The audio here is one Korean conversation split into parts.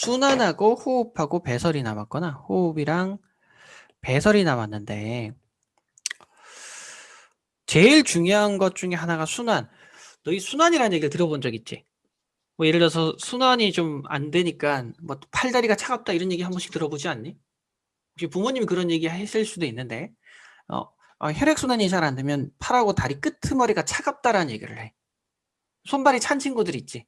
순환하고 호흡하고 배설이 남았거나 호흡이랑 배설이 남았는데 제일 중요한 것 중에 하나가 순환. 너희 순환이라는 얘기를 들어본 적 있지? 뭐 예를 들어서 순환이 좀 안 되니까 뭐 팔다리가 차갑다 이런 얘기 한 번씩 들어보지 않니? 혹시 부모님이 그런 얘기 했을 수도 있는데 혈액순환이 잘 안 되면 팔하고 다리 끄트머리가 차갑다라는 얘기를 해. 손발이 찬 친구들 있지?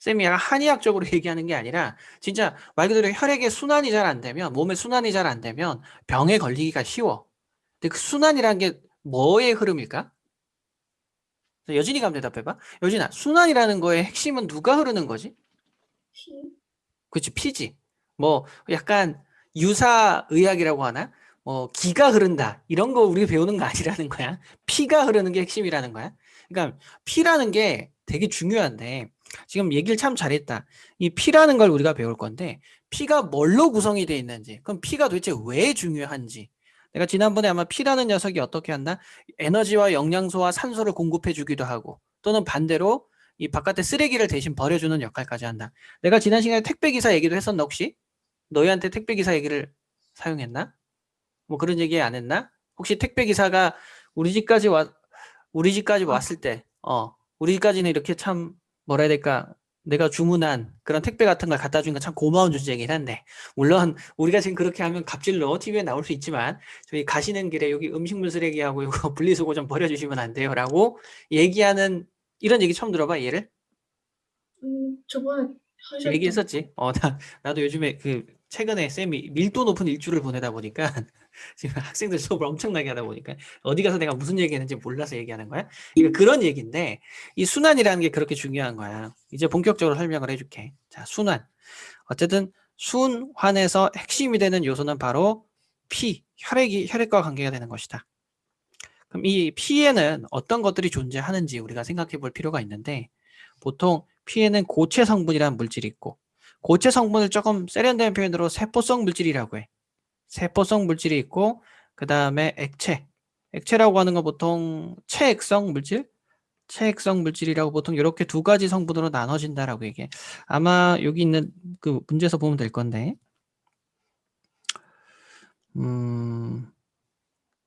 쌤이 약간 한의학적으로 얘기하는 게 아니라 진짜 말 그대로 혈액의 순환이 잘 안 되면 몸의 순환이 잘 안 되면 병에 걸리기가 쉬워. 근데 그 순환이라는 게 뭐의 흐름일까? 여진이가 한번 대답해봐. 여진아, 순환이라는 거의 핵심은 누가 흐르는 거지? 피. 그치, 피지. 뭐 약간 유사의학이라고 하나? 기가 흐른다 이런 거 우리가 배우는 거 아니라는 거야. 피가 흐르는 게 핵심이라는 거야. 그러니까 피라는 게 되게 중요한데 지금 얘기를 참 잘했다. 이 피라는 걸 우리가 배울 건데 피가 뭘로 구성이 돼 있는지, 그럼 피가 도대체 왜 중요한지. 내가 지난번에 아마 피라는 녀석이 어떻게 한다? 에너지와 영양소와 산소를 공급해 주기도 하고, 또는 반대로 이 바깥에 쓰레기를 대신 버려주는 역할까지 한다. 내가 지난 시간에 택배기사 얘기도 했었나 혹시? 너희한테 택배기사 얘기를 사용했나? 뭐 그런 얘기 안 했나? 혹시 택배기사가 우리 집까지 왔을 때, 우리 집까지는 이렇게 참 뭐라 해야 될까? 내가 주문한 그런 택배 같은 걸 갖다 주니까 참 고마운 존재이긴 한데, 물론 우리가 지금 그렇게 하면 갑질로 TV에 나올 수 있지만, 저희 가시는 길에 여기 음식물 쓰레기하고 이거 분리수거 좀 버려주시면 안 돼요? 라고 얘기하는 이런 얘기 처음 들어봐, 얘를? 저번에 하셨던. 얘기했었지. 나도 요즘에 최근에 쌤이 밀도 높은 일주를 보내다 보니까 지금 학생들 수업을 엄청나게 하다 보니까 어디 가서 내가 무슨 얘기했는지 몰라서 얘기하는 거야. 그러니까 그런 얘기인데 이 순환이라는 게 그렇게 중요한 거야. 이제 본격적으로 설명을 해줄게. 자, 순환. 어쨌든 순환에서 핵심이 되는 요소는 바로 혈액과 관계가 되는 것이다. 그럼 이 피에는 어떤 것들이 존재하는지 우리가 생각해 볼 필요가 있는데 보통 피에는 고체 성분이라는 물질이 있고 고체 성분을 조금 세련된 표현으로 세포성 물질이라고 해. 세포성 물질이 있고 그 다음에 액체라고 하는 거 보통 체액성 물질? 체액성 물질이라고 보통 이렇게 두 가지 성분으로 나눠진다라고 얘기해. 아마 여기 있는 그 문제에서 보면 될 건데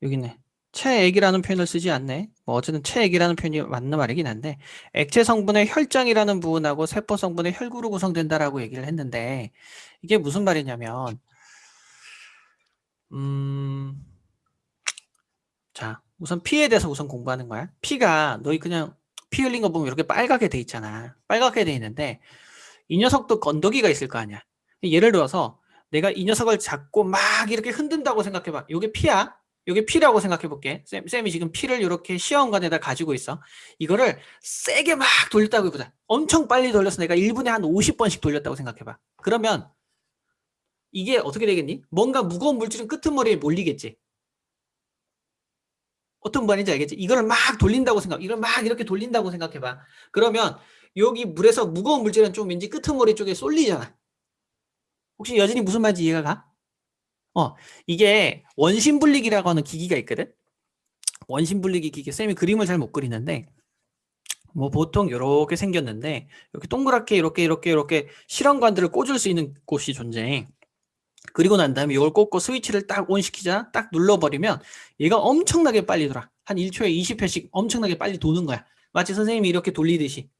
여기 있네. 체액이라는 표현을 쓰지 않네. 뭐 어쨌든 체액이라는 표현이 맞는 말이긴 한데 액체 성분의 혈장이라는 부분하고 세포 성분의 혈구로 구성된다라고 얘기를 했는데 이게 무슨 말이냐면 자, 우선 피에 대해서 우선 공부하는 거야. 피가 너희 그냥 피 흘린 거 보면 이렇게 빨갛게 돼 있잖아. 빨갛게 돼 있는데 이 녀석도 건더기가 있을 거 아니야. 예를 들어서 내가 이 녀석을 잡고 막 이렇게 흔든다고 생각해봐. 이게 피야. 이게 피라고 생각해볼게. 쌤이 지금 피를 이렇게 시험관에다 가지고 있어. 이거를 세게 막 돌렸다고 해보자. 엄청 빨리 돌려서 내가 1분에 한 50번씩 돌렸다고 생각해봐. 그러면 이게 어떻게 되겠니? 뭔가 무거운 물질은 끄트머리에 몰리겠지. 어떤 말인지 알겠지? 이거를 막 돌린다고 이걸 막 이렇게 돌린다고 생각해봐. 그러면 여기 물에서 무거운 물질은 좀 왠지 끄트머리 쪽에 쏠리잖아. 혹시 여진이 무슨 말인지 이해가 가? 이게 원심분리기라고 하는 기기가 있거든? 원심분리기 기기, 쌤이 그림을 잘 못 그리는데, 뭐 보통 이렇게 생겼는데, 이렇게 동그랗게 이렇게 실험관들을 꽂을 수 있는 곳이 존재해. 그리고 난 다음에 이걸 꽂고 스위치를 딱 온시키자, 딱 눌러버리면 얘가 엄청나게 빨리 돌아. 한 1초에 20회씩 엄청나게 빨리 도는 거야. 마치 선생님이 이렇게 돌리듯이.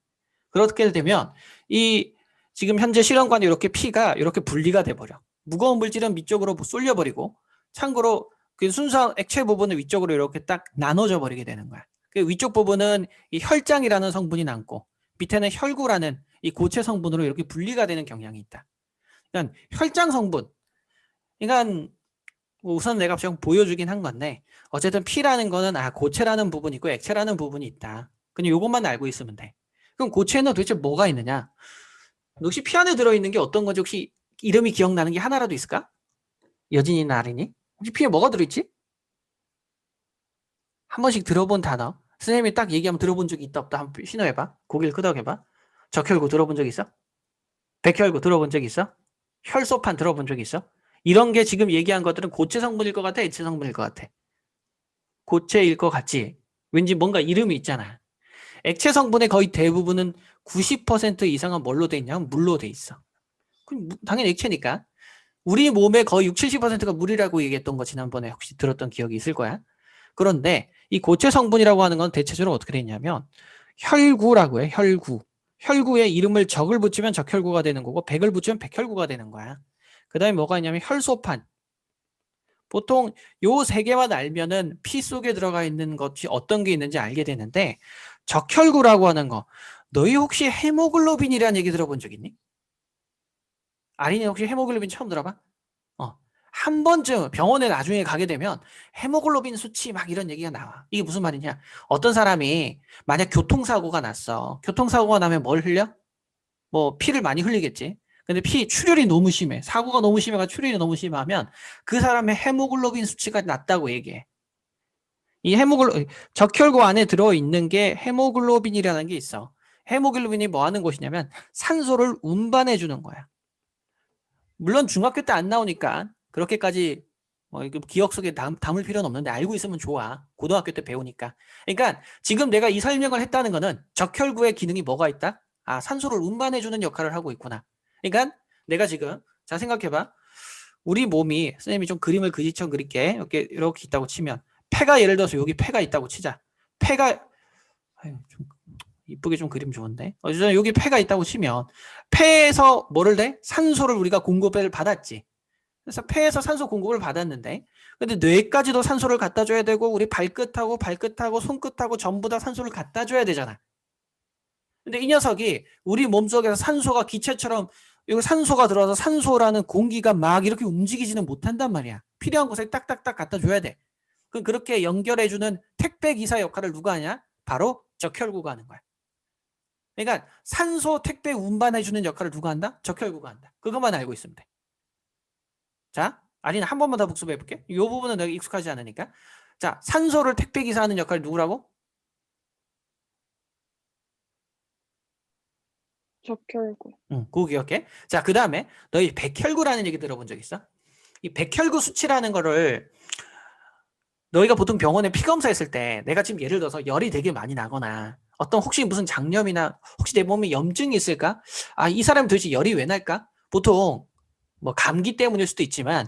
그렇게 되면 이 지금 현재 실험관에 이렇게 피가 이렇게 분리가 돼버려. 무거운 물질은 밑쪽으로 쏠려버리고 참고로 그 순수한 액체 부분은 위쪽으로 이렇게 딱 나눠져 버리게 되는 거야. 그 위쪽 부분은 이 혈장이라는 성분이 남고 밑에는 혈구라는 이 고체 성분으로 이렇게 분리가 되는 경향이 있다. 그러니까 혈장 성분. 그러니까 우선 내가 지금 보여주긴 한 건데 어쨌든 피라는 거는 고체라는 부분이 있고 액체라는 부분이 있다. 그냥 이것만 알고 있으면 돼. 그럼 고체는 도대체 뭐가 있느냐? 혹시 피 안에 들어있는 게 어떤 건지 혹시 이름이 기억나는 게 하나라도 있을까? 여진이나 아린이? 혹시 피에 뭐가 들어있지? 한 번씩 들어본 단어. 선생님이 딱 얘기하면 들어본 적이 있다 없다 한번 신호해봐. 고개를 끄덕여봐. 적혈구 들어본 적 있어? 백혈구 들어본 적 있어? 혈소판 들어본 적 있어? 이런 게 지금 얘기한 것들은 고체 성분일 것 같아? 액체 성분일 것 같아? 고체일 것 같지? 왠지 뭔가 이름이 있잖아. 액체 성분의 거의 대부분은 90% 이상은 뭘로 돼 있냐면 물로 돼 있어. 그럼 당연히 액체니까. 우리 몸의 거의 60, 70%가 물이라고 얘기했던 거 지난번에 혹시 들었던 기억이 있을 거야. 그런데 이 고체 성분이라고 하는 건 대체적으로 어떻게 돼 있냐면 혈구라고 해. 혈구. 혈구에 이름을 적을 붙이면 적혈구가 되는 거고 백을 붙이면 백혈구가 되는 거야. 그 다음에 뭐가 있냐면 혈소판. 보통 요 세 개만 알면은 피 속에 들어가 있는 것이 어떤 게 있는지 알게 되는데 적혈구라고 하는 거. 너희 혹시 헤모글로빈이라는 얘기 들어본 적 있니? 아린이 혹시 헤모글로빈 처음 들어봐? 한 번쯤 병원에 나중에 가게 되면 헤모글로빈 수치 막 이런 얘기가 나와. 이게 무슨 말이냐? 어떤 사람이 만약 교통사고가 났어. 교통사고가 나면 뭘 흘려? 뭐 피를 많이 흘리겠지. 근데 출혈이 너무 심해. 사고가 너무 심해가 출혈이 너무 심하면 그 사람의 헤모글로빈 수치가 낮다고 얘기해. 이 적혈구 안에 들어있는 게 헤모글로빈이라는 게 있어. 헤모글로빈이 뭐 하는 것이냐면 산소를 운반해 주는 거야. 물론 중학교 때 안 나오니까 그렇게까지 이거 기억 속에 담을 필요는 없는데 알고 있으면 좋아. 고등학교 때 배우니까. 그러니까 지금 내가 이 설명을 했다는 거는 적혈구의 기능이 뭐가 있다? 아, 산소를 운반해주는 역할을 하고 있구나. 그러니까 내가 지금 자 생각해봐. 우리 몸이 선생님이 좀 그림을 그지처럼 그릴게. 이렇게 있다고 치면 폐가 예를 들어서 여기 폐가 있다고 치자. 폐가 좀 이쁘게 좀 그림 좋은데. 어쨌든 여기 폐가 있다고 치면 폐에서 뭐를 돼? 산소를 우리가 공급을 받았지. 그래서 폐에서 산소 공급을 받았는데 근데 뇌까지도 산소를 갖다 줘야 되고 우리 발끝하고 손끝하고 전부 다 산소를 갖다 줘야 되잖아. 근데 이 녀석이 우리 몸속에서 산소가 기체처럼 이거 산소가 들어와서 산소라는 공기가 막 이렇게 움직이지는 못한단 말이야. 필요한 곳에 딱딱딱 갖다 줘야 돼. 그렇게 연결해주는 택배 기사 역할을 누가 하냐? 바로 적혈구가 하는 거야. 그러니까 산소 택배 운반해주는 역할을 누가 한다? 적혈구가 한다. 그것만 알고 있으면 돼. 자, 아리는 한 번만 더 복습해 볼게. 이 부분은 내가 익숙하지 않으니까. 자, 산소를 택배 기사하는 역할이 누구라고? 적혈구. 응, 그거 기억해. 자, 그 다음에 너희 백혈구라는 얘기 들어본 적 있어? 이 백혈구 수치라는 거를 너희가 보통 병원에 피 검사했을 때 내가 지금 예를 들어서 열이 되게 많이 나거나 어떤 혹시 무슨 장염이나 혹시 내 몸에 염증이 있을까? 아, 이 사람이 도대체 열이 왜 날까? 보통 뭐 감기 때문일 수도 있지만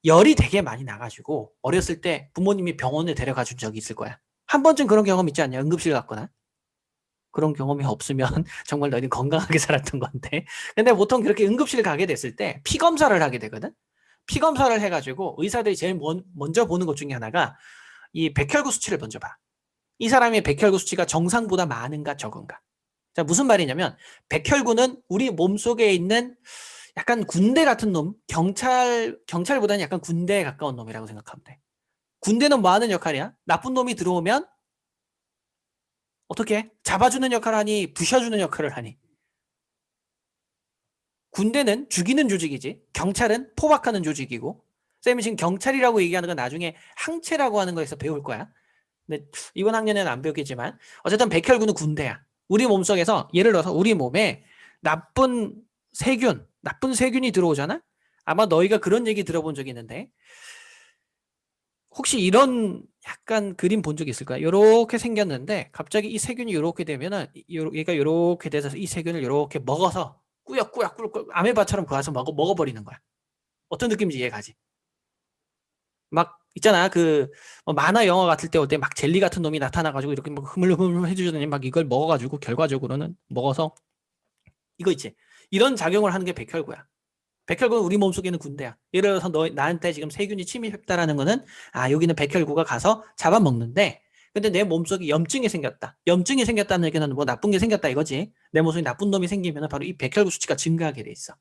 열이 되게 많이 나가지고 어렸을 때 부모님이 병원에 데려가 준 적이 있을 거야. 한 번쯤 그런 경험 있지 않냐? 응급실 갔거나. 그런 경험이 없으면 정말 너희는 건강하게 살았던 건데. 근데 보통 그렇게 응급실 가게 됐을 때 피 검사를 하게 되거든. 피 검사를 해가지고 의사들이 제일 먼저 보는 것 중에 하나가 이 백혈구 수치를 먼저 봐. 이 사람의 백혈구 수치가 정상보다 많은가 적은가. 자, 무슨 말이냐면 백혈구는 우리 몸속에 있는 약간 군대 같은 놈, 경찰보다는 약간 군대에 가까운 놈이라고 생각하면 돼. 군대는 뭐 하는 역할이야? 나쁜 놈이 들어오면 어떻게 해? 잡아주는 역할을 하니 부셔주는 역할을 하니. 군대는 죽이는 조직이지 경찰은 포박하는 조직이고 쌤이 지금 경찰이라고 얘기하는 건 나중에 항체라고 하는 거에서 배울 거야. 근데 이번 학년에는 안 배우겠지만 어쨌든 백혈구는 군대야. 우리 몸속에서 예를 들어서 우리 몸에 나쁜 세균이 들어오잖아. 아마 너희가 그런 얘기 들어본 적이 있는데 혹시 이런 약간 그림 본 적 있을 거야. 이렇게 생겼는데 갑자기 이 세균이 이렇게 되면은 얘가 이렇게 돼서 이 세균을 이렇게 먹어서 꾸역꾸역 아메바처럼 가서 먹어버리는 거야. 어떤 느낌인지 이해가지? 막 있잖아 만화 영화 같을 때 올 때 막 젤리 같은 놈이 나타나가지고 이렇게 막 흐물흐물 해주더니 막 이걸 먹어가지고 결과적으로는 먹어서 이거 있지. 이런 작용을 하는 게 백혈구야. 백혈구는 우리 몸속에 있는 군대야. 예를 들어서 나한테 지금 세균이 침입했다라는 거는 아 여기는 백혈구가 가서 잡아먹는데 근데 내 몸속에 염증이 생겼다. 염증이 생겼다는 얘기는 뭐 나쁜 게 생겼다 이거지. 내 몸속에 나쁜 놈이 생기면 바로 이 백혈구 수치가 증가하게 돼 있어.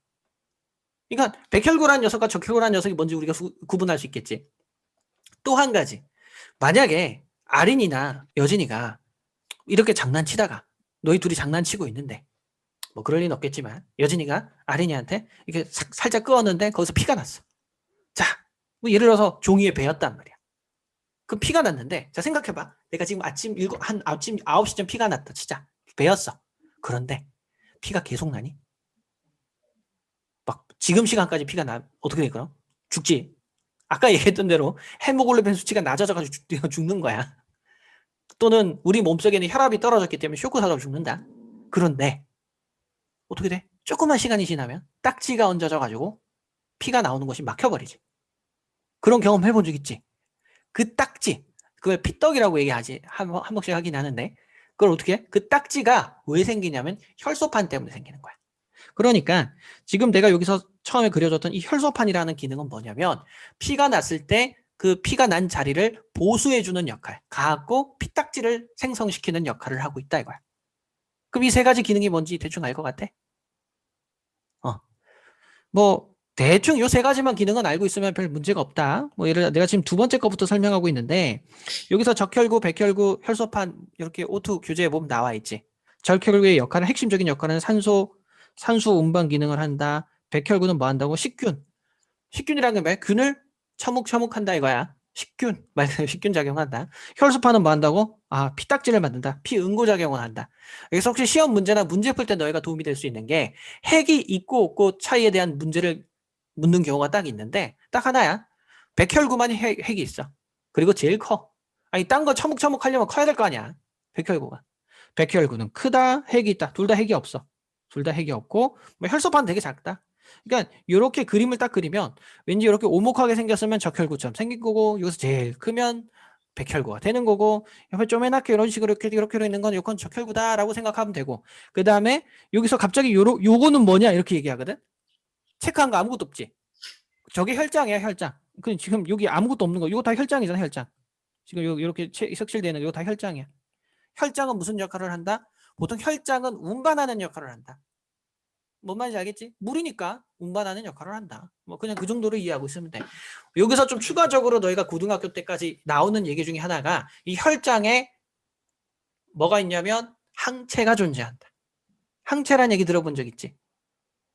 그러니까 백혈구라는 녀석과 적혈구라는 녀석이 뭔지 우리가 구분할 수 있겠지. 또 한 가지. 만약에 아린이나 여진이가 이렇게 장난치다가 너희 둘이 장난치고 있는데 뭐 그럴 리는 없겠지만 여진이가 아린이한테 이렇게 살짝 끄었는데 거기서 피가 났어. 자, 뭐 예를 들어서 종이에 베었단 말이야. 그럼 피가 났는데 자 생각해봐. 내가 지금 아침 9시쯤 피가 났다 치자. 베었어. 그런데 피가 계속 나니? 막 지금 시간까지 피가 나 어떻게 돼 그럼? 죽지. 아까 얘기했던 대로 헤모글로빈 수치가 낮아져가지고 죽는 거야. 또는 우리 몸속에는 혈압이 떨어졌기 때문에 쇼크 사가지고 죽는다. 그런데 어떻게 돼? 조금만 시간이 지나면 딱지가 얹어져 가지고 피가 나오는 곳이 막혀버리지. 그런 경험 해본 적 있지? 그 딱지, 그걸 피떡이라고 얘기하지. 한 번씩 하긴 하는데 그걸 어떻게 해? 그 딱지가 왜 생기냐면 혈소판 때문에 생기는 거야. 그러니까 지금 내가 여기서 처음에 그려줬던 이 혈소판이라는 기능은 뭐냐면 피가 났을 때 그 피가 난 자리를 보수해주는 역할, 가고 피딱지를 생성시키는 역할을 하고 있다 이거야. 그럼 이 세 가지 기능이 뭔지 대충 알 것 같아? 뭐 대충 요 세 가지만 기능은 알고 있으면 별 문제가 없다. 뭐 예를 들어 내가 지금 두 번째 거부터 설명하고 있는데 여기서 적혈구, 백혈구, 혈소판 이렇게 O2 교재에 보면 나와 있지. 적혈구의 역할은 핵심적인 역할은 산수 운반 기능을 한다. 백혈구는 뭐 한다고? 식균. 식균이라는 게 뭐야? 균을 처묵처묵한다 이거야. 식균. 말 그대로 식균 작용한다. 혈소판은 뭐 한다고? 아, 피딱지를 만든다. 피 응고 작용을 한다. 그래서 혹시 시험 문제나 문제 풀 때 너희가 도움이 될 수 있는 게 핵이 있고 없고 차이에 대한 문제를 묻는 경우가 딱 있는데 딱 하나야. 백혈구만이 핵이 있어. 그리고 제일 커. 아니 딴 거 처묵처묵 하려면 커야 될 거 아니야. 백혈구가. 백혈구는 크다, 핵이 있다. 둘 다 핵이 없어. 둘 다 핵이 없고 뭐 혈소판 되게 작다. 그러니까 이렇게 그림을 딱 그리면 왠지 이렇게 오목하게 생겼으면 적혈구처럼 생긴 거고 여기서 제일 크면 백혈구가 되는 거고 옆에 쪼매맣게 이런 식으로 이렇게 있는 건 이건 적혈구다라고 생각하면 되고 그 다음에 여기서 갑자기 요거는 뭐냐 이렇게 얘기하거든. 체크한 거 아무것도 없지. 저게 혈장이야 혈장. 그 지금 여기 아무것도 없는 거 이거 다 혈장이잖아 혈장. 지금 이렇게 석실되는 이거 다 혈장이야. 혈장은 무슨 역할을 한다? 보통 혈장은 운반하는 역할을 한다. 뭔 말인지 알겠지? 물이니까 운반하는 역할을 한다. 뭐 그냥 그 정도로 이해하고 있으면 돼. 여기서 좀 추가적으로 너희가 고등학교 때까지 나오는 얘기 중에 하나가 이 혈장에 뭐가 있냐면 항체가 존재한다. 항체란 얘기 들어본 적 있지?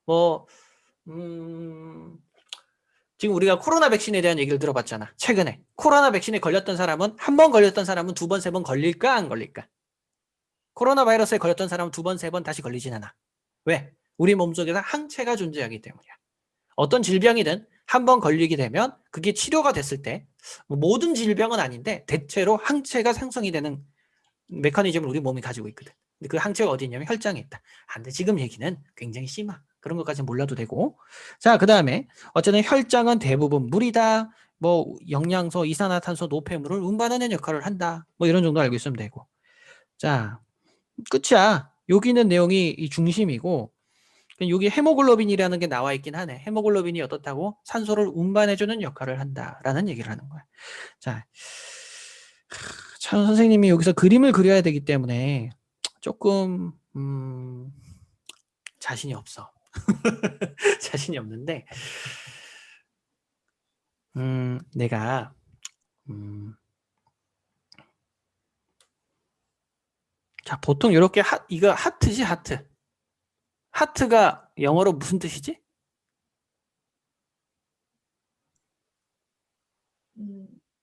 뭐 지금 우리가 코로나 백신에 대한 얘기를 들어봤잖아. 최근에 코로나 백신에 걸렸던 사람은 한 번 걸렸던 사람은 두 번, 세 번 걸릴까 안 걸릴까? 코로나 바이러스에 걸렸던 사람은 두 번, 세 번 다시 걸리진 않아. 왜? 우리 몸속에서 항체가 존재하기 때문이야. 어떤 질병이든 한 번 걸리게 되면 그게 치료가 됐을 때 모든 질병은 아닌데 대체로 항체가 생성이 되는 메커니즘을 우리 몸이 가지고 있거든. 근데 그 항체가 어디 있냐면 혈장에 있다. 근데 지금 얘기는 굉장히 심하. 그런 것까지는 몰라도 되고. 자, 그 다음에 어쨌든 혈장은 대부분 물이다. 뭐 영양소, 이산화탄소, 노폐물을 운반하는 역할을 한다. 뭐 이런 정도 알고 있으면 되고. 자, 끝이야. 여기 있는 내용이 이 중심이고 여기 헤모글로빈이라는 게 나와 있긴 하네. 헤모글로빈이 어떻다고? 산소를 운반해주는 역할을 한다라는 얘기를 하는 거야. 자, 참 선생님이 여기서 그림을 그려야 되기 때문에 조금 자신이 없어. 자신이 없는데 내가 자 보통 이렇게 이거 하트지 하트. 하트가 영어로 무슨 뜻이지?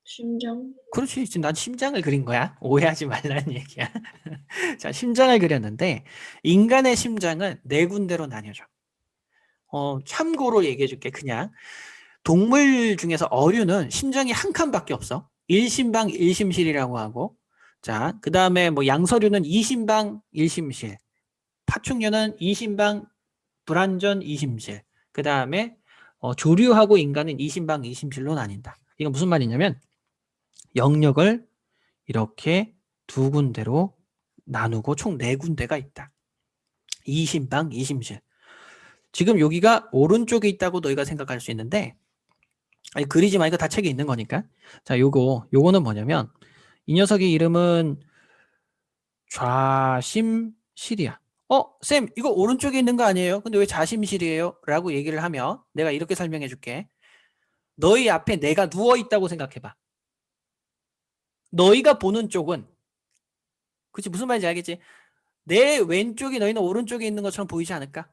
심장. 그렇지. 지금 난 심장을 그린 거야. 오해하지 말라는 얘기야. 자, 심장을 그렸는데 인간의 심장은 네 군데로 나뉘어져. 참고로 얘기해 줄게. 그냥 동물 중에서 어류는 심장이 한 칸밖에 없어. 1심방 1심실이라고 하고 자, 그다음에 뭐 양서류는 2심방 1심실. 파충류는 2심방 불완전 2심실. 그다음에 조류하고 인간은 2심방 2심실로 나뉜다. 이건 무슨 말이냐면 영역을 이렇게 두 군데로 나누고 총 네 군데가 있다. 2심방 2심실. 지금 여기가 오른쪽에 있다고 너희가 생각할 수 있는데 아니 그리지 마. 이거 다 책에 있는 거니까. 자, 요거는 뭐냐면 이 녀석의 이름은 좌심실이야. 쌤, 이거 오른쪽에 있는 거 아니에요? 근데 왜 좌심실이에요? 라고 얘기를 하면 내가 이렇게 설명해 줄게. 너희 앞에 내가 누워 있다고 생각해 봐. 너희가 보는 쪽은 그치 무슨 말인지 알겠지? 내 왼쪽이 너희는 오른쪽에 있는 것처럼 보이지 않을까?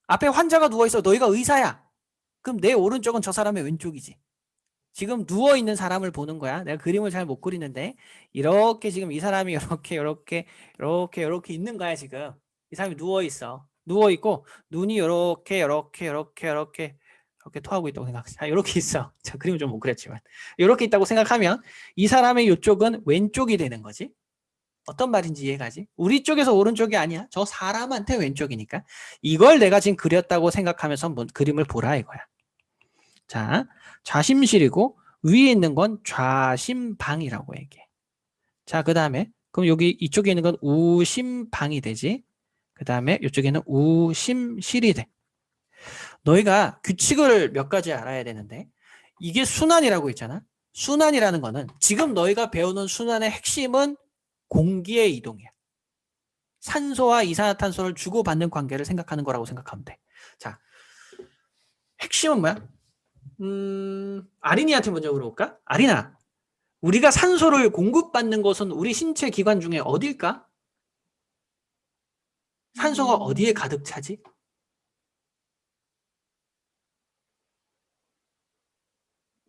앞에 환자가 누워 있어. 너희가 의사야. 그럼 내 오른쪽은 저 사람의 왼쪽이지. 지금 누워 있는 사람을 보는 거야. 내가 그림을 잘 못 그리는데 이렇게 지금 이 사람이 이렇게 있는 거야 지금. 이 사람이 누워 있어. 누워 있고 눈이 이렇게 토하고 있다고 생각해. 이렇게 있어. 자, 그림을 좀 못 그렸지만 이렇게 있다고 생각하면 이 사람의 이쪽은 왼쪽이 되는 거지. 어떤 말인지 이해가지? 우리 쪽에서 오른쪽이 아니야. 저 사람한테 왼쪽이니까. 이걸 내가 지금 그렸다고 생각하면서 그림을 보라 이거야. 자, 좌심실이고 위에 있는 건 좌심방이라고 얘기해. 자, 그 다음에 그럼 여기 이쪽에 있는 건 우심방이 되지. 그 다음에 이쪽에는 우심실이 돼. 너희가 규칙을 몇 가지 알아야 되는데 이게 순환이라고 있잖아. 순환이라는 거는 지금 너희가 배우는 순환의 핵심은 공기의 이동이야. 산소와 이산화탄소를 주고받는 관계를 생각하는 거라고 생각하면 돼. 자, 핵심은 뭐야? 아린이한테 먼저 물어볼까? 아린아, 우리가 산소를 공급받는 것은 우리 신체 기관 중에 어딜까? 산소가 어디에 가득 차지?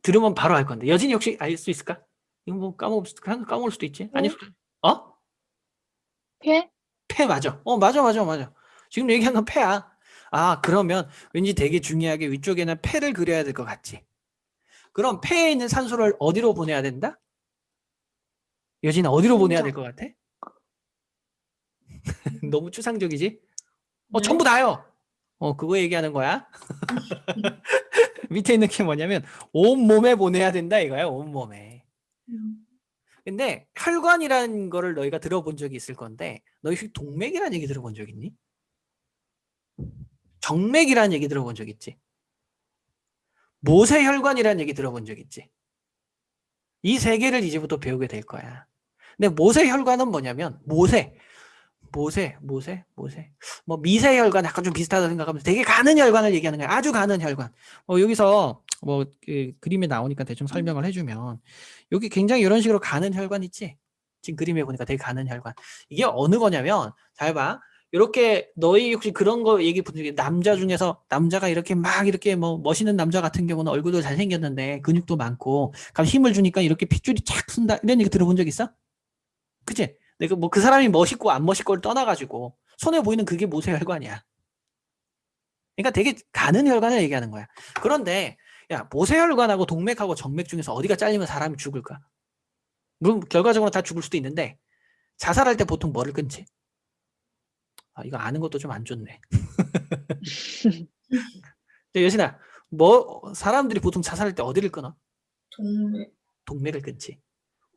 들으면 바로 알 건데. 여진이 혹시 알 수 있을까? 이거 뭐 까먹을 수도 있지. 아닐 수도. 어? 폐? 폐 맞아. 맞아. 지금 얘기한 건 폐야. 아, 그러면 왠지 되게 중요하게 위쪽에는 폐를 그려야 될 것 같지. 그럼 폐에 있는 산소를 어디로 보내야 된다? 여진아, 어디로 보내야 될 것 같아? 너무 추상적이지? 네. 전부 다요. 그거 얘기하는 거야. 밑에 있는 게 뭐냐면 온몸에 보내야 된다 이거야. 온몸에. 근데 혈관이라는 거를 너희가 들어본 적이 있을 건데 너희 혹시 동맥이라는 얘기 들어본 적 있니? 정맥이라는 얘기 들어본 적 있지? 모세혈관이라는 얘기 들어본 적 있지? 이 세 개를 이제부터 배우게 될 거야. 근데 모세혈관은 뭐냐면 모세. 뭐 미세혈관 약간 좀 비슷하다 생각하면 되게 가는 혈관을 얘기하는 거야. 아주 가는 혈관. 여기서 그림에 나오니까 대충 설명을 해주면 여기 굉장히 이런 식으로 가는 혈관 있지? 지금 그림에 보니까 되게 가는 혈관. 이게 어느 거냐면 잘 봐. 이렇게 너희 혹시 그런 거 얘기 본 적이 남자 중에서 남자가 이렇게 막 이렇게 뭐 멋있는 남자 같은 경우는 얼굴도 잘생겼는데 근육도 많고 그럼 힘을 주니까 이렇게 핏줄이 쫙 쓴다 이런 얘기 들어본 적 있어? 그치? 내가 뭐 그 사람이 멋있고 안 멋있고를 떠나가지고 손에 보이는 그게 모세혈관이야. 그러니까 되게 가는 혈관을 얘기하는 거야. 그런데 야 모세혈관하고 동맥하고 정맥 중에서 어디가 잘리면 사람이 죽을까? 물론 결과적으로 다 죽을 수도 있는데 자살할 때 보통 뭐를 끊지? 이거 아는 것도 좀 안 좋네. 여신아, 사람들이 보통 자살할 때 어디를 끊어? 동맥. 동맥을 끊지.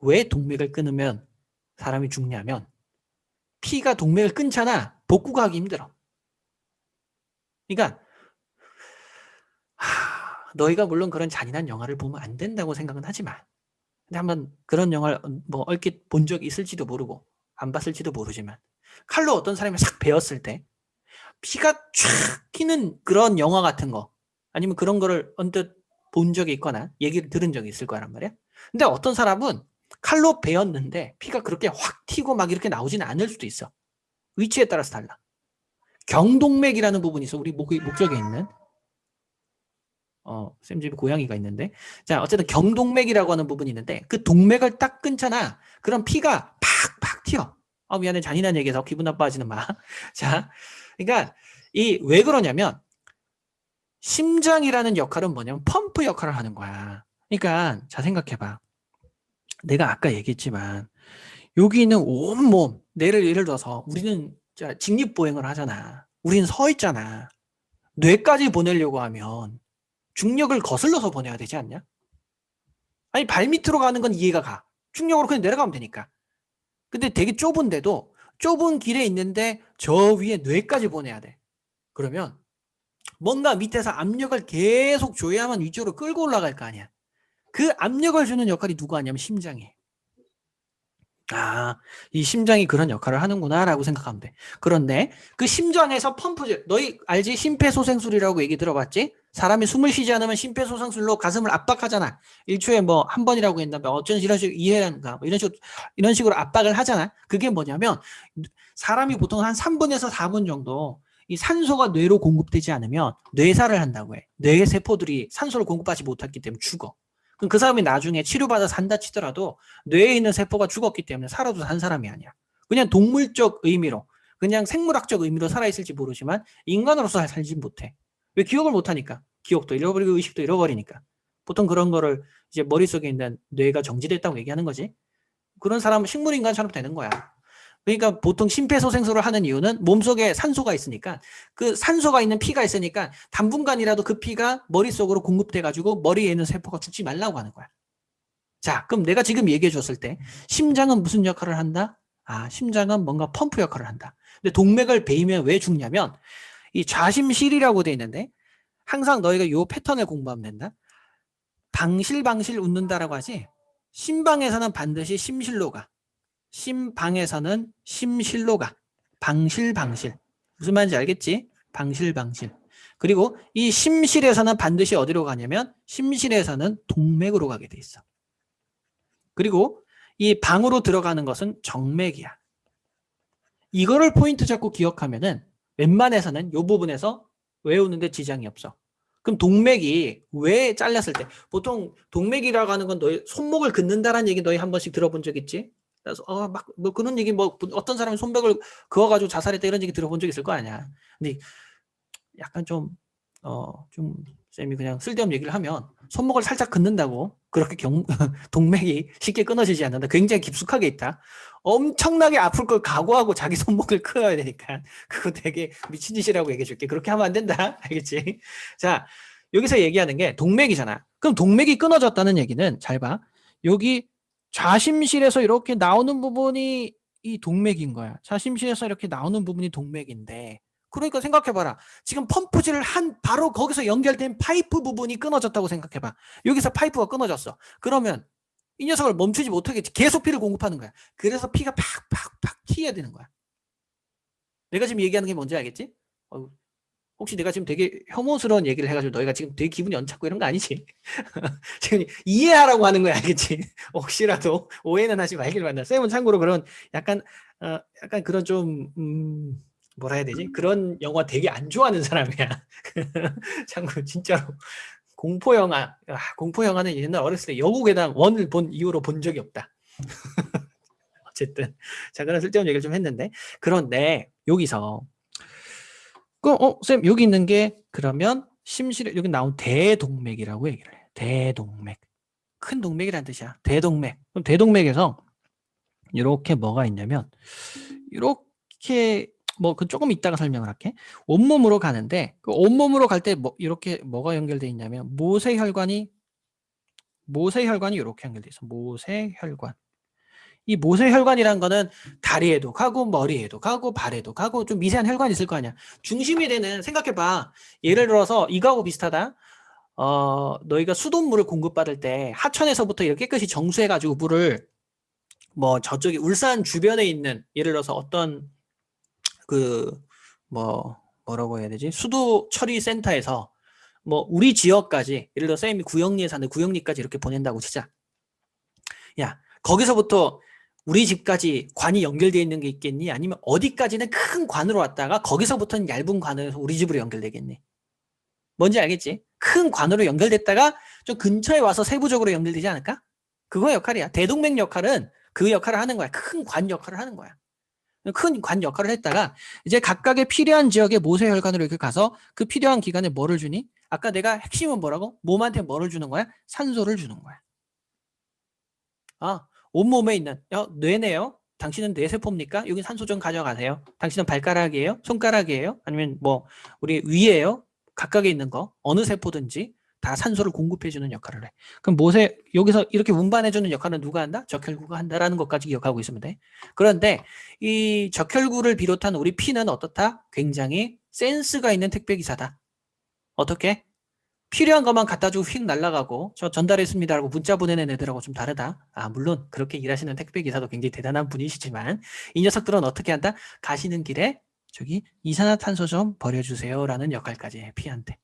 왜 동맥을 끊으면 사람이 죽냐면 피가 동맥을 끊잖아. 복구가 하기 힘들어. 그러니까 너희가 물론 그런 잔인한 영화를 보면 안 된다고 생각은 하지만 근데 한번 그런 영화를 뭐 얼핏 본 적이 있을지도 모르고 안 봤을지도 모르지만 칼로 어떤 사람이 싹 베었을 때 피가 쫙 튀는 그런 영화 같은 거 아니면 그런 거를 언뜻 본 적이 있거나 얘기를 들은 적이 있을 거란 말이야. 근데 어떤 사람은 칼로 베었는데 피가 그렇게 확 튀고 막 이렇게 나오지는 않을 수도 있어. 위치에 따라서 달라. 경동맥이라는 부분이 있어. 우리 목적에 있는 쌤 집에 고양이가 있는데 자 어쨌든 경동맥이라고 하는 부분이 있는데 그 동맥을 딱 끊잖아. 그럼 피가 팍팍 튀어. 미안해 잔인한 얘기해서 기분 나빠하지는 마. 자 그러니까 왜 그러냐면 심장이라는 역할은 뭐냐면 펌프 역할을 하는 거야. 그러니까 자 생각해봐. 내가 아까 얘기했지만 여기 있는 온몸 예를 들어서 우리는 직립보행을 하잖아. 우리는 서 있잖아. 뇌까지 보내려고 하면 중력을 거슬러서 보내야 되지 않냐? 아니 발밑으로 가는 건 이해가 가. 중력으로 그냥 내려가면 되니까. 근데 되게 좁은데도 좁은 길에 있는데 저 위에 뇌까지 보내야 돼. 그러면 뭔가 밑에서 압력을 계속 줘야만 위쪽으로 끌고 올라갈 거 아니야. 그 압력을 주는 역할이 누가 하냐면 심장이. 이 심장이 그런 역할을 하는구나 라고 생각하면 돼. 그런데 그 심장에서 펌프질 너희 알지? 심폐소생술이라고 얘기 들어봤지? 사람이 숨을 쉬지 않으면 심폐소생술로 가슴을 압박하잖아. 1초에 뭐 한 번이라고 했는데 어쩐지 이런 식으로 이해한가 뭐 이런 식으로 압박을 하잖아. 그게 뭐냐면 사람이 보통 한 3분에서 4분 정도 이 산소가 뇌로 공급되지 않으면 뇌사를 한다고 해. 뇌의 세포들이 산소를 공급하지 못했기 때문에 죽어. 그럼 그 사람이 나중에 치료받아 산다 치더라도 뇌에 있는 세포가 죽었기 때문에 살아도 산 사람이 아니야. 그냥 동물적 의미로 그냥 생물학적 의미로 살아있을지 모르지만 인간으로서 살지 못해. 왜? 기억을 못하니까. 기억도 잃어버리고 의식도 잃어버리니까. 보통 그런 거를 이제 머릿속에 있는 뇌가 정지됐다고 얘기하는 거지. 그런 사람은 식물인간처럼 되는 거야. 그러니까 보통 심폐소생술을 하는 이유는 몸속에 산소가 있으니까 그 산소가 있는 피가 있으니까 당분간이라도 그 피가 머릿속으로 공급돼가지고 머리에 있는 세포가 죽지 말라고 하는 거야. 자, 그럼 내가 지금 얘기해 줬을 때 심장은 무슨 역할을 한다? 아, 심장은 뭔가 펌프 역할을 한다. 근데 동맥을 베이면 왜 죽냐면 이 좌심실이라고 돼 있는데 항상 너희가 요 패턴을 공부하면 된다. 방실 웃는다라고 하지. 심방에서는 반드시 심실로 가. 심방에서는 심실로 가. 방실. 무슨 말인지 알겠지? 방실. 그리고 이 심실에서는 반드시 어디로 가냐면 심실에서는 동맥으로 가게 돼 있어. 그리고 이 방으로 들어가는 것은 정맥이야. 이거를 포인트 잡고 기억하면은 웬만해서는 이 부분에서 외우는데 지장이 없어. 그럼 동맥이 왜 잘렸을 때 보통 동맥이라고 하는 건 너희 손목을 긋는다라는 얘기 너희 한 번씩 들어본 적 있지? 그래서 막 뭐 그런 얘기 뭐 어떤 사람이 손목을 그어가지고 자살했다 이런 얘기 들어본 적 있을 거 아니야. 근데 약간 좀 쌤이 그냥 쓸데없는 얘기를 하면 손목을 살짝 긋는다고 그렇게 동맥이 쉽게 끊어지지 않는다. 굉장히 깊숙하게 있다. 엄청나게 아플 걸 각오하고 자기 손목을 끊어야 되니까 그거 되게 미친 짓이라고 얘기해 줄게. 그렇게 하면 안 된다. 알겠지? 자, 여기서 얘기하는 게 동맥이잖아. 그럼 동맥이 끊어졌다는 얘기는 잘 봐. 여기 좌심실에서 이렇게 나오는 부분이 이 동맥인 거야. 좌심실에서 이렇게 나오는 부분이 동맥인데 그러니까 생각해봐라. 지금 펌프질을 한 바로 거기서 연결된 파이프 부분이 끊어졌다고 생각해봐. 여기서 파이프가 끊어졌어. 그러면 이 녀석을 멈추지 못하겠지. 계속 피를 공급하는 거야. 그래서 피가 팍팍팍 튀어야 되는 거야. 내가 지금 얘기하는 게 뭔지 알겠지? 혹시 내가 지금 되게 혐오스러운 얘기를 해가지고 너희가 지금 되게 기분이 언짢고 이런 거 아니지? 지금 이해하라고 하는 거야, 알겠지? 혹시라도 오해는 하지 말길 바란다. 쌤은 참고로 그런 약간 그런 좀 뭐라 해야 되지? 그런 영화 되게 안 좋아하는 사람이야. 참고로 진짜로 공포 영화는 옛날 어렸을 때 여고괴담 1을 본 이후로 본 적이 없다. 어쨌든 자, 그런 쓸데없는 얘기를 좀 했는데 그런데 여기서 쌤 여기 있는 게 그러면 심실에 여기 나온 대동맥이라고 얘기를 해. 대동맥. 큰 동맥이라는 뜻이야. 대동맥. 그럼 대동맥에서 이렇게 뭐가 있냐면 이렇게 뭐 그 조금 이따가 설명을 할게. 온몸으로 가는데 그 온몸으로 갈 때 이렇게 뭐가 연결돼 있냐면 모세혈관이 이렇게 연결돼 있어. 모세혈관. 이 모세혈관이라는 거는 다리에도 가고 머리에도 가고 발에도 가고 좀 미세한 혈관이 있을 거 아니야. 중심이 되는 생각해봐. 예를 들어서 이거하고 비슷하다. 너희가 수돗물을 공급받을 때 하천에서부터 이렇게 깨끗이 정수해가지고 물을 뭐 저쪽에 울산 주변에 있는 예를 들어서 어떤 뭐라고 해야 되지? 수도 처리 센터에서 뭐 우리 지역까지 예를 들어 쌤이 구영리에 사는 구영리까지 이렇게 보낸다고 치자. 야, 거기서부터 우리 집까지 관이 연결되어 있는 게 있겠니? 아니면 어디까지는 큰 관으로 왔다가 거기서부터는 얇은 관으로 우리 집으로 연결되겠니? 뭔지 알겠지? 큰 관으로 연결됐다가 좀 근처에 와서 세부적으로 연결되지 않을까? 그거 역할이야. 대동맥 역할은 그 역할을 하는 거야. 큰 관 역할을 하는 거야. 큰 관 역할을 했다가 이제 각각의 필요한 지역의 모세혈관으로 이렇게 가서 그 필요한 기간에 뭐를 주니? 아까 내가 핵심은 뭐라고? 몸한테 뭐를 주는 거야? 산소를 주는 거야. 온몸에 있는 뇌네요. 당신은 뇌세포입니까? 여기 산소 좀 가져가세요. 당신은 발가락이에요? 손가락이에요? 아니면 뭐 우리 위에요? 각각에 있는 거 어느 세포든지 다 산소를 공급해주는 역할을 해. 그럼 여기서 이렇게 운반해주는 역할은 누가 한다? 적혈구가 한다라는 것까지 기억하고 있으면 돼. 그런데 이 적혈구를 비롯한 우리 피는 어떻다? 굉장히 센스가 있는 택배기사다. 어떻게? 필요한 것만 갖다 주고 휙 날아가고 저 전달했습니다라고 문자 보내는 애들하고 좀 다르다. 물론 그렇게 일하시는 택배기사도 굉장히 대단한 분이시지만 이 녀석들은 어떻게 한다? 가시는 길에 저기 이산화탄소 좀 버려주세요라는 역할까지 해, 피한테.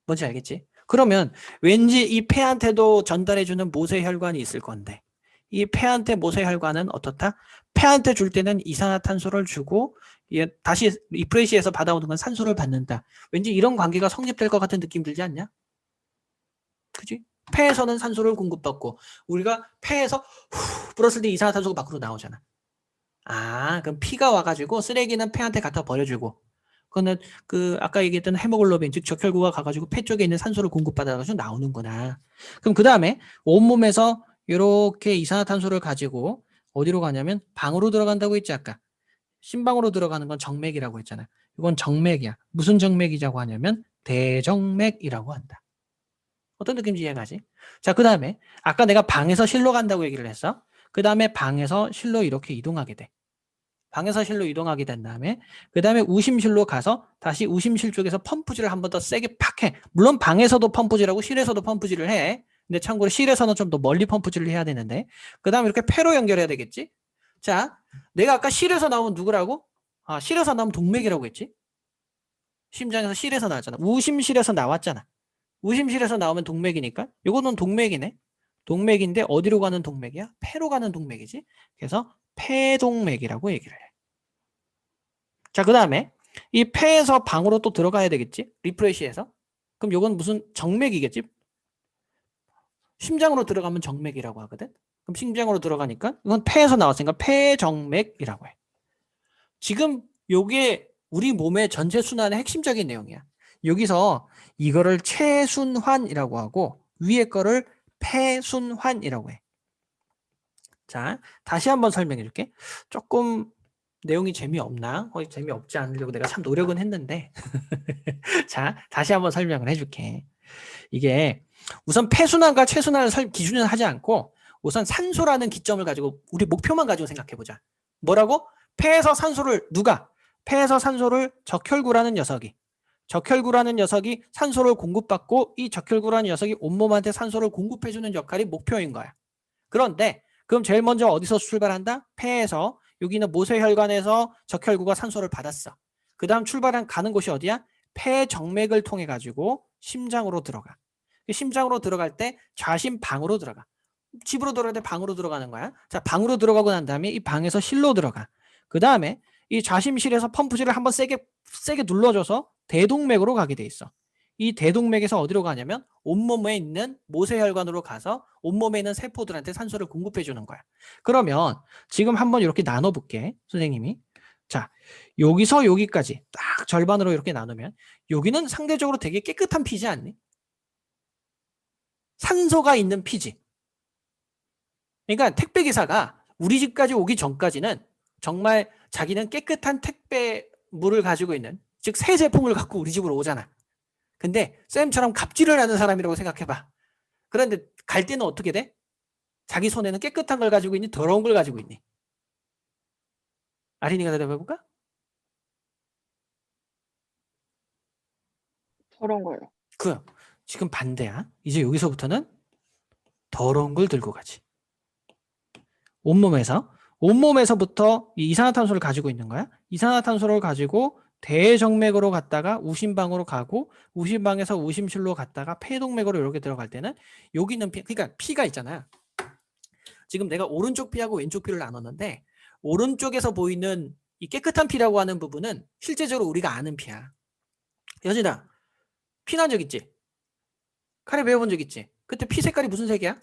뭔지 알겠지? 그러면 왠지 이 폐한테도 전달해주는 모세혈관이 있을 건데 이 폐한테 모세혈관은 어떻다? 폐한테 줄 때는 이산화탄소를 주고 다시 리프레시에서 받아오는 건 산소를 받는다. 왠지 이런 관계가 성립될 것 같은 느낌 들지 않냐? 그지? 폐에서는 산소를 공급받고 우리가 폐에서 후 불었을 때 이산화탄소가 밖으로 나오잖아. 그럼 피가 와가지고 쓰레기는 폐한테 갖다 버려주고 그거는 아까 얘기했던 헤모글로빈 즉 적혈구가 가가지고 폐 쪽에 있는 산소를 공급받아가지고 나오는구나. 그럼 그 다음에 온몸에서 이렇게 이산화탄소를 가지고 어디로 가냐면 방으로 들어간다고 했지 아까. 심방으로 들어가는 건 정맥이라고 했잖아. 이건 정맥이야. 무슨 정맥이라고 하냐면 대정맥이라고 한다. 어떤 느낌인지 이해가지? 자, 그 다음에 아까 내가 방에서 실로 간다고 얘기를 했어. 그 다음에 방에서 실로 이렇게 이동하게 돼. 방에서 실로 이동하게 된 다음에 그 다음에 우심실로 가서 다시 우심실 쪽에서 펌프질을 한 번 더 세게 팍 해. 물론 방에서도 펌프질하고 실에서도 펌프질을 해. 근데 참고로 실에서는 좀 더 멀리 펌프질을 해야 되는데 그 다음에 이렇게 폐로 연결해야 되겠지? 자, 내가 아까 실에서 나오면 누구라고? 아, 실에서 나오면 동맥이라고 했지? 심장에서 실에서 나왔잖아. 우심실에서 나왔잖아. 우심실에서 나오면 동맥이니까 이거는 동맥이네. 동맥인데 어디로 가는 동맥이야? 폐로 가는 동맥이지. 그래서 폐동맥이라고 얘기를 해. 자, 그 다음에 이 폐에서 방으로 또 들어가야 되겠지? 리프레시에서. 그럼 요건 무슨 정맥이겠지? 심장으로 들어가면 정맥이라고 하거든. 그럼 심장으로 들어가니까 이건 폐에서 나왔으니까 폐정맥이라고 해. 지금 요게 우리 몸의 전체 순환의 핵심적인 내용이야. 여기서 이거를 체순환이라고 하고 위에 거를 폐순환이라고 해. 자, 다시 한번 설명해 줄게. 조금 내용이 재미없나? 재미없지 않으려고 내가 참 노력은 했는데 자, 다시 한번 설명을 해줄게. 이게 우선 폐순환과 체순환을 기준을 하지 않고 우선 산소라는 기점을 가지고 우리 목표만 가지고 생각해보자. 뭐라고? 폐에서 산소를 폐에서 산소를 적혈구라는 녀석이 산소를 공급받고 이 적혈구라는 녀석이 온몸한테 산소를 공급해주는 역할이 목표인 거야. 그런데 그럼 제일 먼저 어디서 출발한다? 폐에서. 여기는 모세혈관에서 적혈구가 산소를 받았어. 그 다음 가는 곳이 어디야? 폐정맥을 통해 가지고 심장으로 들어가. 심장으로 들어갈 때 좌심방으로 들어가. 집으로 들어갈 때 방으로 들어가는 거야. 자, 방으로 들어가고 난 다음에 이 방에서 실로 들어가. 그 다음에 이 좌심실에서 펌프질을 한번 세게 눌러줘서 대동맥으로 가게 돼 있어. 이 대동맥에서 어디로 가냐면 온몸에 있는 모세혈관으로 가서 온몸에 있는 세포들한테 산소를 공급해 주는 거야. 그러면 지금 한번 이렇게 나눠볼게, 선생님이. 자, 여기서 여기까지 딱 절반으로 이렇게 나누면 여기는 상대적으로 되게 깨끗한 피지 않니? 산소가 있는 피지. 그러니까 택배기사가 우리 집까지 오기 전까지는 정말 자기는 깨끗한 택배물을 가지고 있는, 즉 새 제품을 갖고 우리 집으로 오잖아. 근데 쌤처럼 갑질을 하는 사람이라고 생각해봐. 그런데 갈 때는 어떻게 돼? 자기 손에는 깨끗한 걸 가지고 있니? 더러운 걸 가지고 있니? 아린이가 대답해볼까? 저런 거요. 지금 반대야. 이제 여기서부터는 더러운 걸 들고 가지. 온몸에서부터 이 이산화탄소를 가지고 있는 거야. 이산화탄소를 가지고 대정맥으로 갔다가 우심방으로 가고 우심방에서 우심실로 갔다가 폐동맥으로 이렇게 들어갈 때는 여기는 그러니까 피가 있잖아. 지금 내가 오른쪽 피하고 왼쪽 피를 나눴는데 오른쪽에서 보이는 이 깨끗한 피라고 하는 부분은 실제적으로 우리가 아는 피야. 여진아, 피 난 적 있지? 카레 배워본 적 있지? 그때 피 색깔이 무슨 색이야?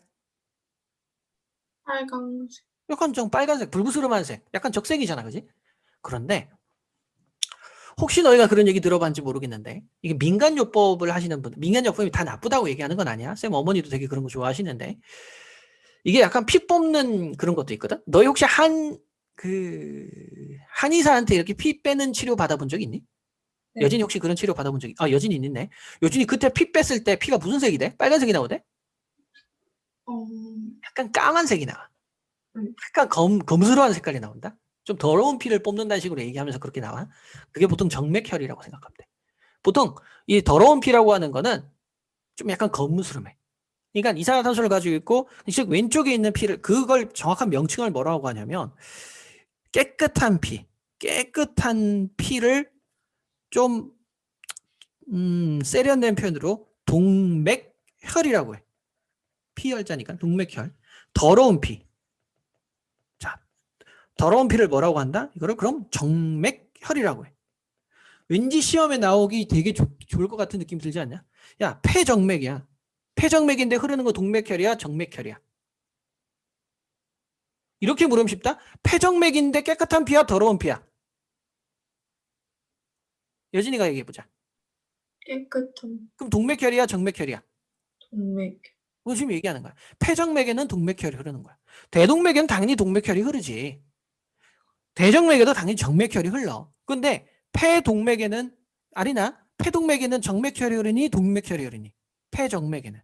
빨강색. 약간 좀 빨간색, 불그스름한색, 약간 적색이잖아, 그지? 그런데 혹시 너희가 그런 얘기 들어봤는지 모르겠는데 이게 민간요법을 하시는 분, 민간요법이 다 나쁘다고 얘기하는 건 아니야. 쌤 어머니도 되게 그런 거 좋아하시는데 이게 약간 피 뽑는 그런 것도 있거든. 너희 혹시 한의사한테 이렇게 피 빼는 치료 받아본 적 있니? 네. 여진이 혹시 그런 치료 받아본 적이? 아, 여진이 있네. 여진이 그때 피 뺐을 때 피가 무슨 색이 돼? 빨간색이 나오대? 어, 약간 까만색이 나와. 음. 약간 검스러운 색깔이 나온다. 좀 더러운 피를 뽑는다는 식으로 얘기하면서 그렇게 나와. 그게 보통 정맥혈이라고 생각하면 돼. 보통 이 더러운 피라고 하는 거는 좀 약간 검스름해. 그러니까 이산화탄소를 가지고 있고, 즉 왼쪽에 있는 피를, 그걸 정확한 명칭을 뭐라고 하냐면 깨끗한 피를 좀 세련된 표현으로 동맥혈이라고 해. 피혈자니까 동맥혈. 더러운 피. 자, 더러운 피를 뭐라고 한다? 이거를 그럼 정맥혈이라고 해. 왠지 시험에 나오기 되게 좋을 것 같은 느낌 들지 않냐? 야, 폐정맥이야. 폐정맥인데 흐르는 거 동맥혈이야, 정맥혈이야. 이렇게 물으면 쉽다. 폐정맥인데 깨끗한 피야, 더러운 피야. 여진이가 얘기해보자. 깨끗한 그럼 동맥혈이야, 정맥혈이야? 동맥. 그거 지금 얘기하는 거야. 폐정맥에는 동맥혈이 흐르는 거야. 대동맥에는 당연히 동맥혈이 흐르지. 대정맥에도 당연히 정맥혈이 흘러. 근데 폐동맥에는 아니나 폐동맥에는 정맥혈이 흐르니 동맥혈이 흐르니 폐정맥에는.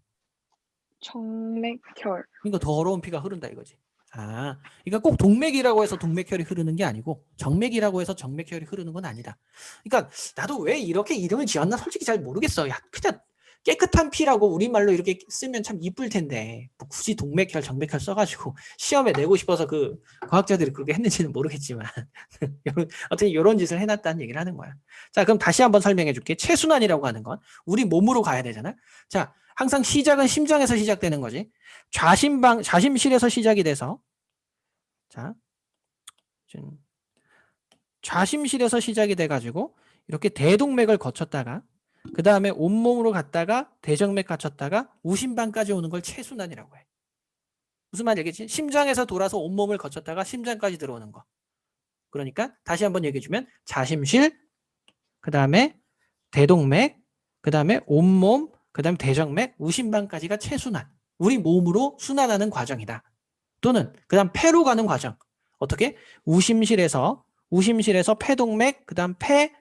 정맥혈. 그러니까 더러운 피가 흐른다 이거지. 아, 그러니까 꼭 동맥이라고 해서 동맥혈이 흐르는 게 아니고 정맥이라고 해서 정맥혈이 흐르는 건 아니다. 그러니까 나도 왜 이렇게 이름을 지었나 솔직히 잘 모르겠어. 야, 그냥 깨끗한 피라고 우리말로 이렇게 쓰면 참 이쁠 텐데 뭐 굳이 동맥혈, 정맥혈 써가지고 시험에 내고 싶어서 그 과학자들이 그렇게 했는지는 모르겠지만 어떻게 이런 짓을 해놨다는 얘기를 하는 거야. 자, 그럼 다시 한번 설명해 줄게. 체순환이라고 하는 건 우리 몸으로 가야 되잖아. 자, 항상 시작은 심장에서 시작되는 거지. 좌심실에서 시작이 돼서 자, 좌심실에서 시작이 돼가지고 이렇게 대동맥을 거쳤다가 그 다음에 온몸으로 갔다가 대정맥 거쳤다가 우심방까지 오는 걸 체순환이라고 해. 무슨 말이겠지? 심장에서 돌아서 온몸을 거쳤다가 심장까지 들어오는 거. 그러니까 다시 한번 얘기해주면 좌심실, 그 다음에 대동맥, 그 다음에 온몸, 그 다음에 대정맥, 우심방까지가 체순환. 우리 몸으로 순환하는 과정이다. 또는 그 다음 폐로 가는 과정. 어떻게? 우심실에서 폐동맥, 그 다음 폐,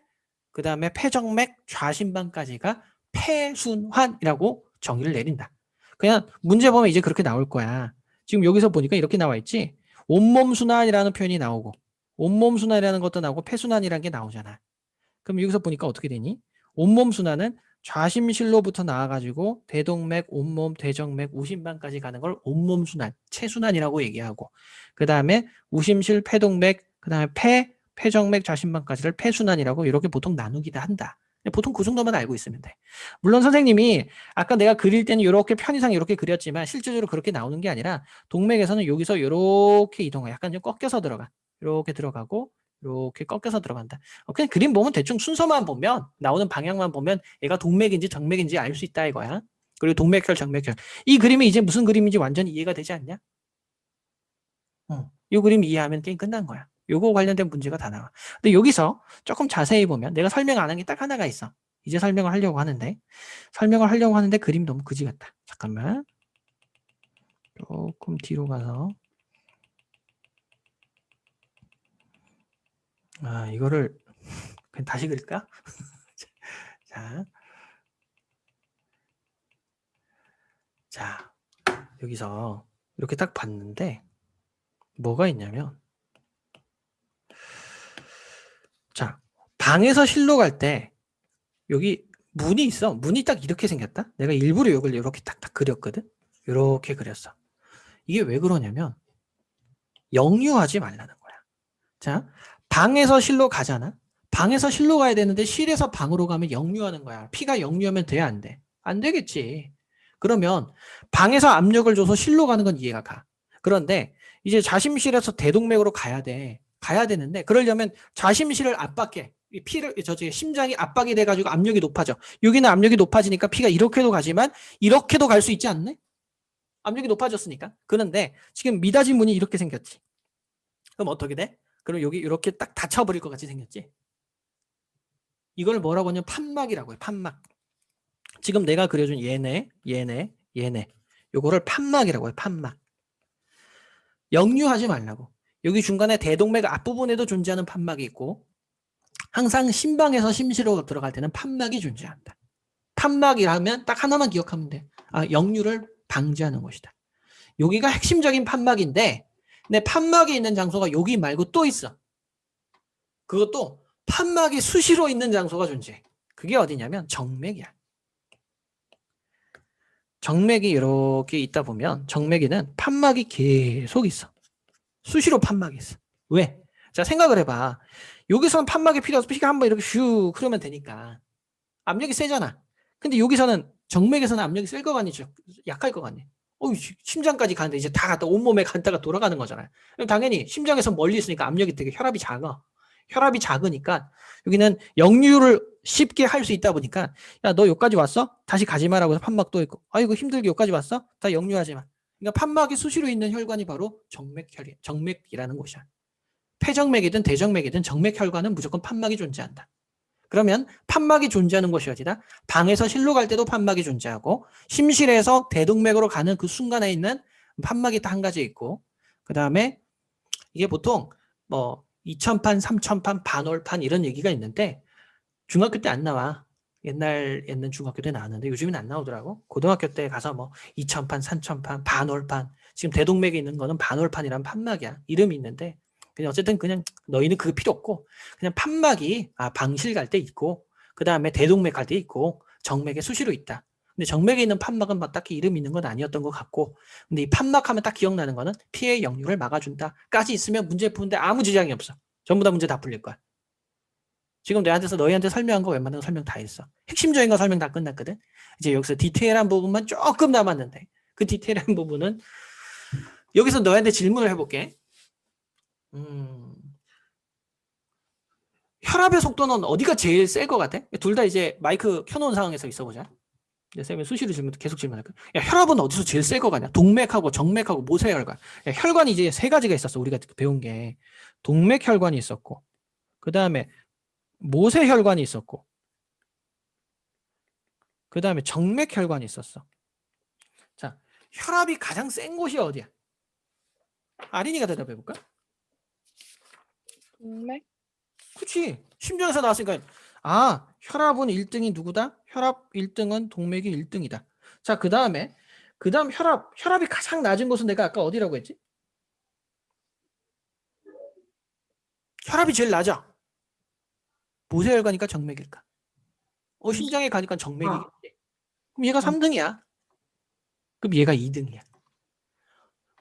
그 다음에 폐정맥, 좌심방까지가 폐순환이라고 정의를 내린다. 그냥 문제 보면 이제 그렇게 나올 거야. 지금 여기서 보니까 이렇게 나와 있지. 온몸 순환이라는 표현이 나오고 온몸 순환이라는 것도 나오고 폐순환이라는 게 나오잖아. 그럼 여기서 보니까 어떻게 되니? 온몸 순환은 좌심실로부터 나와가지고 대동맥, 온몸, 대정맥, 우심방까지 가는 걸 온몸 순환, 체순환이라고 얘기하고 그 다음에 우심실, 폐동맥, 그 다음에 폐정맥, 좌심방까지를 폐순환이라고 이렇게 보통 나누기도 한다. 보통 그 정도만 알고 있으면 돼. 물론 선생님이 아까 내가 그릴 때는 이렇게 편의상 이렇게 그렸지만 실제적으로 그렇게 나오는 게 아니라 동맥에서는 여기서 이렇게 이동해. 약간 좀 꺾여서 들어가. 이렇게 들어가고 이렇게 꺾여서 들어간다. 그냥 그림 보면 대충 순서만 보면 나오는 방향만 보면 얘가 동맥인지 정맥인지 알 수 있다 이거야. 그리고 동맥혈, 정맥혈. 이 그림이 이제 무슨 그림인지 완전히 이해가 되지 않냐? 이 그림 이해하면 게임 끝난 거야. 요거 관련된 문제가 다 나와. 근데 여기서 조금 자세히 보면 내가 설명 안 한 게 딱 하나가 있어. 이제 설명을 하려고 하는데 그림 너무 그지 같다. 잠깐만. 조금 뒤로 가서 이거를 그냥 다시 그릴까? 자, 여기서 이렇게 딱 봤는데 뭐가 있냐면 자, 방에서 실로 갈 때 여기 문이 있어. 문이 딱 이렇게 생겼다. 내가 일부러 이걸 이렇게 딱딱 그렸거든. 이렇게 그렸어. 이게 왜 그러냐면 역류하지 말라는 거야. 자, 방에서 실로 가잖아. 방에서 실로 가야 되는데 실에서 방으로 가면 역류하는 거야. 피가 역류하면 돼, 안 돼? 안 되겠지. 그러면 방에서 압력을 줘서 실로 가는 건 이해가 가. 그런데 이제 좌심실에서 대동맥으로 가야 돼. 가야 되는데 그러려면 좌심실을 압박해. 심장이 압박이 돼가지고 압력이 높아져. 여기는 압력이 높아지니까 피가 이렇게도 가지만 이렇게도 갈 수 있지 않네? 압력이 높아졌으니까. 그런데 지금 미닫이 문이 이렇게 생겼지. 그럼 어떻게 돼? 그럼 여기 이렇게 딱 닫혀버릴 것 같이 생겼지. 이걸 뭐라고 하냐면 판막이라고 해. 판막. 지금 내가 그려준 얘네. 요거를 판막이라고 해. 판막. 역류하지 말라고. 여기 중간에 대동맥 앞부분에도 존재하는 판막이 있고 항상 심방에서 심실로 들어갈 때는 판막이 존재한다. 판막이라면 딱 하나만 기억하면 돼. 역류를 방지하는 것이다. 여기가 핵심적인 판막인데 근데 판막이 있는 장소가 여기 말고 또 있어. 그것도 판막이 수시로 있는 장소가 존재해. 그게 어디냐면 정맥이야. 정맥이 이렇게 있다 보면 정맥에는 판막이 계속 있어. 수시로 판막이 있어. 왜? 자, 생각을 해봐. 여기서는 판막이 필요 없어. 피가 한번 이렇게 슉 흐르면 되니까. 압력이 세잖아. 근데 여기서는 정맥에서는 압력이 셀 거 같니? 약할 거 같니? 심장까지 가는데 이제 다 갔다 온몸에 갔다가 돌아가는 거잖아요. 그럼 당연히 심장에서 멀리 있으니까 압력이 되게 혈압이 작아. 혈압이 작으니까 여기는 역류를 쉽게 할 수 있다 보니까 야, 너 여기까지 왔어? 다시 가지 마라고 해서 판막 또 있고 아이고 힘들게 여기까지 왔어? 다 역류하지 마. 그러니까 판막이 수시로 있는 혈관이 바로 정맥이라는 곳이야. 폐정맥이든 대정맥이든 정맥혈관은 무조건 판막이 존재한다. 그러면 판막이 존재하는 곳이 어디다? 방에서 실로 갈 때도 판막이 존재하고 심실에서 대동맥으로 가는 그 순간에 있는 판막이 딱 한 가지 있고 그 다음에 이게 보통 뭐 2천판, 3천판, 반월판 이런 얘기가 있는데 중학교 때 안 나와. 옛날 중학교 때 나왔는데 요즘엔 안 나오더라고. 고등학교 때 가서 뭐 2천판, 3천판, 반월판. 지금 대동맥에 있는 거는 반월판이란 판막이야. 이름이 있는데 그냥 어쨌든 그냥 너희는 그게 필요 없고 그냥 판막이 방실 갈 때 있고 그 다음에 대동맥 갈 때 있고 정맥에 수시로 있다. 근데 정맥에 있는 판막은 막 딱히 이름 있는 건 아니었던 것 같고 근데 이 판막하면 딱 기억나는 거는 피해 역류를 막아준다까지 있으면 문제 푸는데 아무 지장이 없어. 전부 다 문제 다 풀릴 거야. 지금 내한테서 너희한테 설명한 거 웬만한 거 설명 다 했어. 핵심적인 거 설명 다 끝났거든. 이제 여기서 디테일한 부분만 조금 남았는데 그 디테일한 부분은 여기서 너희한테 질문을 해볼게. 혈압의 속도는 어디가 제일 셀 것 같아? 둘 다 이제 마이크 켜놓은 상황에서 있어보자. 이제 쌤이 수시로 계속 질문할 거야. 야, 혈압은 어디서 제일 셀 것 같냐? 동맥하고 정맥하고 모세혈관. 야, 혈관이 이제 세 가지가 있었어. 우리가 배운 게. 동맥혈관이 있었고, 그 다음에 모세혈관이 있었고, 그 다음에 정맥혈관이 있었어. 자, 혈압이 가장 센 곳이 어디야? 아린이가 대답해볼까? 동맥? 그치. 심장에서 나왔으니까 혈압은 1등이 누구다? 혈압 1등은 동맥이 1등이다. 자, 그 다음 혈압이 가장 낮은 곳은 내가 아까 어디라고 했지? 혈압이 제일 낮아. 모세혈관이니까 정맥일까? 심장에 가니까 정맥이겠지. 그럼 얘가 3등이야. 그럼 얘가 2등이야.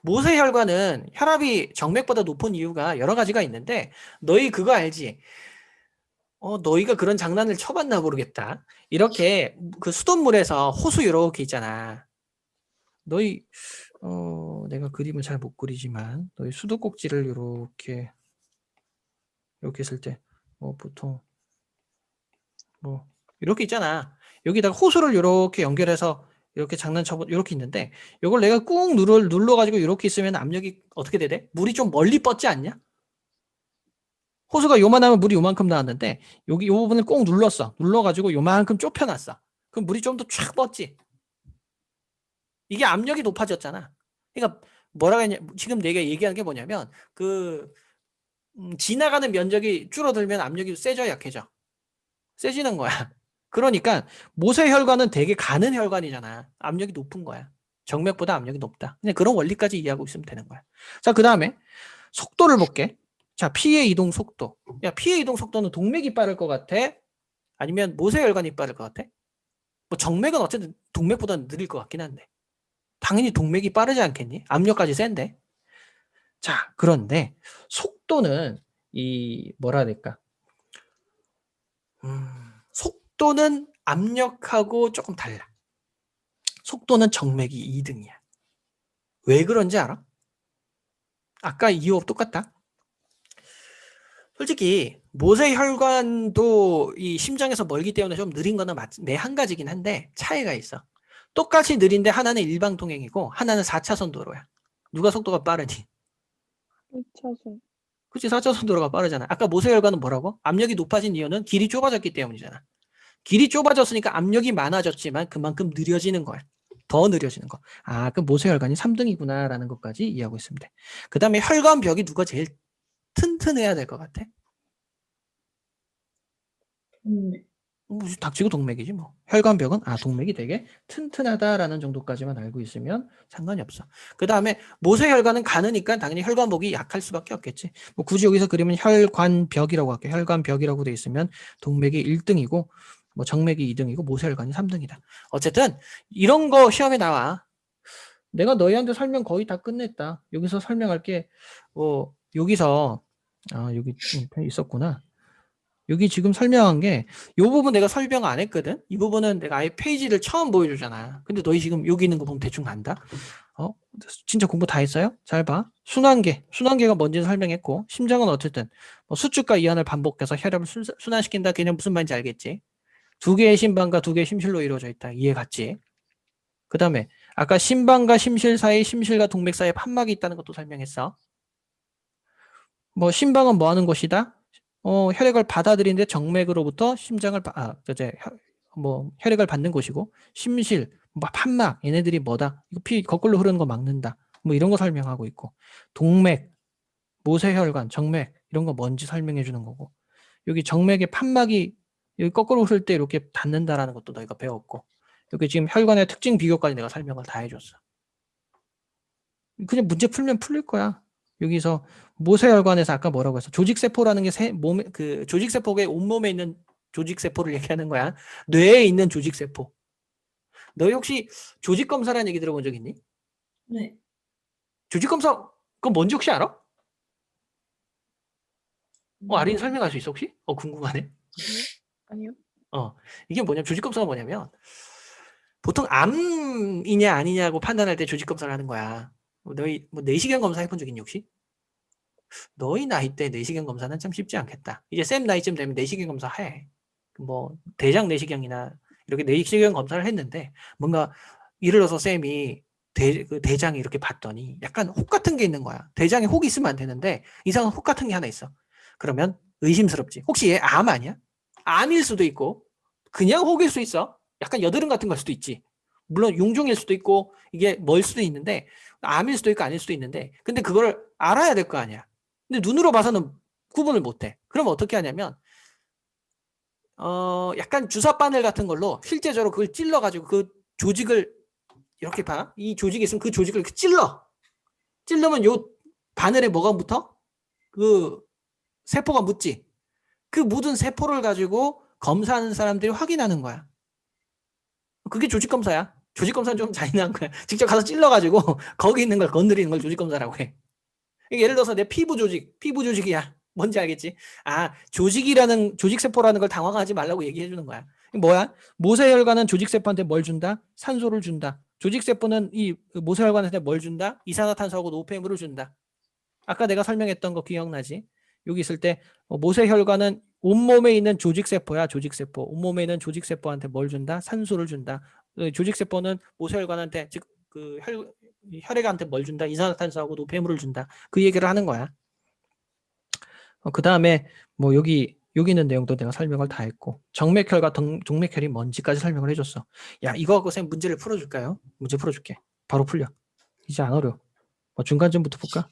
모세혈관은 혈압이 정맥보다 높은 이유가 여러 가지가 있는데 너희 그거 알지? 너희가 그런 장난을 쳐봤나 모르겠다. 이렇게 그 수돗물에서 호수 이렇게 있잖아. 너희 내가 그림을 잘 못 그리지만 너희 수도꼭지를 이렇게 했을 때 보통 이렇게 있잖아. 여기다가 호수를 이렇게 연결해서 이렇게 장난쳐보 이렇게 있는데 이걸 내가 꾹 눌러가지고 이렇게 있으면 압력이 어떻게 돼? 물이 좀 멀리 뻗지 않냐? 호수가 요만하면 물이 요만큼 나왔는데 여기 이 부분을 꼭 눌러가지고 요만큼 좁혀놨어. 그럼 물이 좀 더 쫙 뻗지. 이게 압력이 높아졌잖아. 그러니까 뭐라고 했냐? 지금 내가 얘기하는 게 뭐냐면 지나가는 면적이 줄어들면 압력이 세져 약해져. 세지는 거야. 그러니까 모세혈관은 되게 가는 혈관이잖아. 압력이 높은 거야. 정맥보다 압력이 높다. 그냥 그런 원리까지 이해하고 있으면 되는 거야. 자, 그 다음에 속도를 볼게. 자, 피의 이동 속도. 야, 피의 이동 속도는 동맥이 빠를 것 같아? 아니면 모세혈관이 빠를 것 같아? 뭐 정맥은 어쨌든 동맥보다 느릴 것 같긴 한데. 당연히 동맥이 빠르지 않겠니? 압력까지 센데. 자, 그런데 속도는 뭐라 해야 될까? 속도는 압력하고 조금 달라. 속도는 정맥이 2등이야. 왜 그런지 알아? 아까 이유 똑같다. 솔직히 모세혈관도 이 심장에서 멀기 때문에 좀 느린 거는 한 가지긴 한데 차이가 있어. 똑같이 느린데 하나는 일방통행이고 하나는 4차선 도로야. 누가 속도가 빠르니? 2차선. 그치, 4차선 도로가 빠르잖아. 아까 모세혈관은 뭐라고? 압력이 높아진 이유는 길이 좁아졌기 때문이잖아. 길이 좁아졌으니까 압력이 많아졌지만 그만큼 느려지는 거야. 더 느려지는 거. 그럼 모세혈관이 3등이구나라는 것까지 이해하고 있으면 돼. 그 다음에 혈관벽이 누가 제일 튼튼해야 될 것 같아? 동맥. 닥치고 동맥이지 뭐. 혈관벽은 동맥이 되게 튼튼하다라는 정도까지만 알고 있으면 상관이 없어. 그 다음에 모세혈관은 가느니까 당연히 혈관벽이 약할 수밖에 없겠지. 뭐 굳이 여기서 그리면 혈관벽이라고 할게. 혈관벽이라고 돼 있으면 동맥이 1등이고 뭐 정맥이 2등이고 모세혈관이 3등이다. 어쨌든 이런 거 시험에 나와. 내가 너희한테 설명 거의 다 끝냈다. 여기서 설명할 게 여기서 여기 있었구나. 여기 지금 설명한 게 이 부분 내가 설명 안 했거든. 이 부분은 내가 아예 페이지를 처음 보여주잖아. 근데 너희 지금 여기 있는 거 보면 대충 안다. 진짜 공부 다 했어요? 잘 봐. 순환계가 뭔지는 설명했고 심장은 어쨌든 수축과 이완을 반복해서 혈압을 순환시킨다. 그냥 무슨 말인지 알겠지? 두 개의 심방과 두 개의 심실로 이루어져 있다. 이해 갔지? 그 다음에 아까 심방과 심실 사이, 심실과 동맥 사이에 판막이 있다는 것도 설명했어. 심방은 뭐 하는 곳이다? 혈액을 받아들이는데 정맥으로부터 심장을 혈액을 받는 곳이고 심실, 뭐 판막 얘네들이 뭐다? 이거 피 거꾸로 흐르는 거 막는다. 뭐 이런 거 설명하고 있고 동맥, 모세혈관, 정맥 이런 거 뭔지 설명해 주는 거고 여기 정맥의 판막이 여기 거꾸로 흐를 때 이렇게 닿는다라는 것도 너희가 배웠고 여기 지금 혈관의 특징 비교까지 내가 설명을 다 해줬어. 그냥 문제 풀면 풀릴 거야. 여기서 모세혈관에서 아까 뭐라고 했어? 조직세포라는 게 몸에 그 조직세포가 온몸에 있는 조직세포를 얘기하는 거야. 뇌에 있는 조직세포. 너희 혹시 조직검사라는 얘기 들어본 적 있니? 네. 조직검사 그건 뭔지 혹시 알아? 아린 음, 설명할 수 있어 혹시? 궁금하네. 아니요. 이게 뭐냐면 조직검사가 뭐냐면 보통 암이냐 아니냐고 판단할 때 조직검사를 하는 거야. 너희 뭐 내시경 검사 해본 적 있니 혹시? 너희 나이 때 내시경 검사는 참 쉽지 않겠다. 이제 쌤 나이쯤 되면 내시경 검사 해. 뭐 대장 내시경이나 이렇게 내시경 검사를 했는데 뭔가 예를 들어서 쌤이 그 대장이 이렇게 봤더니 약간 혹 같은 게 있는 거야. 대장에 혹이 있으면 안 되는데 이상한 혹 같은 게 하나 있어. 그러면 의심스럽지. 혹시 얘 암 아니야? 암일 수도 있고 그냥 혹일 수 있어. 약간 여드름 같은 걸 수도 있지. 물론 용종일 수도 있고 이게 뭘 수도 있는데 암일 수도 있고 아닐 수도 있는데 근데 그걸 알아야 될 거 아니야. 근데 눈으로 봐서는 구분을 못해. 그럼 어떻게 하냐면 약간 주사 바늘 같은 걸로 실제적으로 그걸 찔러가지고 그 조직을 이렇게 봐. 이 조직이 있으면 그 조직을 이렇게 찔러. 찔르면 요 바늘에 뭐가 붙어? 그 세포가 묻지. 그 묻은 세포를 가지고 검사하는 사람들이 확인하는 거야. 그게 조직 검사야. 조직 검사는 좀 잔인한 거야. 직접 가서 찔러가지고 거기 있는 걸 건드리는 걸 조직 검사라고 해. 예를 들어서 내 피부 조직이야. 뭔지 알겠지? 조직이라는 조직세포라는 걸 당황하지 말라고 얘기해 주는 거야. 뭐야? 모세혈관은 조직세포한테 뭘 준다? 산소를 준다. 조직세포는 이 모세혈관한테 뭘 준다? 이산화탄소하고 노폐물을 준다. 아까 내가 설명했던 거 기억나지? 여기 있을 때 모세혈관은 온몸에 있는 조직세포야. 조직세포. 온몸에 있는 조직세포한테 뭘 준다? 산소를 준다. 조직세포는 모세혈관한테 즉 그 혈액한테 뭘 준다? 이산화탄소하고 노폐물을 준다. 그 얘기를 하는 거야. 그 다음에 뭐 여기 있는 내용도 내가 설명을 다 했고 정맥혈과 동맥혈이 뭔지까지 설명을 해줬어. 야 이거 갖고 쌤 문제를 풀어줄까요? 문제 풀어줄게. 바로 풀려. 이제 안 어려. 중간쯤부터 볼까?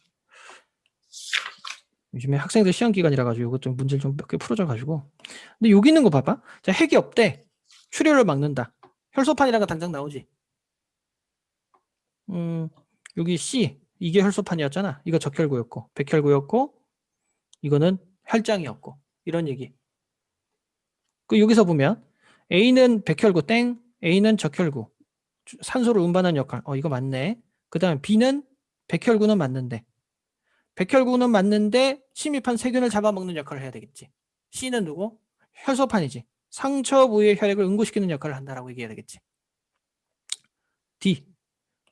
요즘에 학생들 시험 기간이라 가지고 이것 좀 문제를 좀 몇 개 풀어줘 가지고. 근데 여기 있는 거 봐봐. 자, 핵이 없대. 출혈을 막는다. 혈소판이라는 거 당장 나오지. 여기 C 이게 혈소판이었잖아. 이거 적혈구였고 백혈구였고 이거는 혈장이었고 이런 얘기. 그 여기서 보면 A는 백혈구 땡, A는 적혈구. 산소를 운반하는 역할. 이거 맞네. 그다음 B는 백혈구는 맞는데. 백혈구는 맞는데 침입한 세균을 잡아먹는 역할을 해야 되겠지. C는 누구? 혈소판이지. 상처 부위의 혈액을 응고시키는 역할을 한다라고 얘기해야 되겠지. D.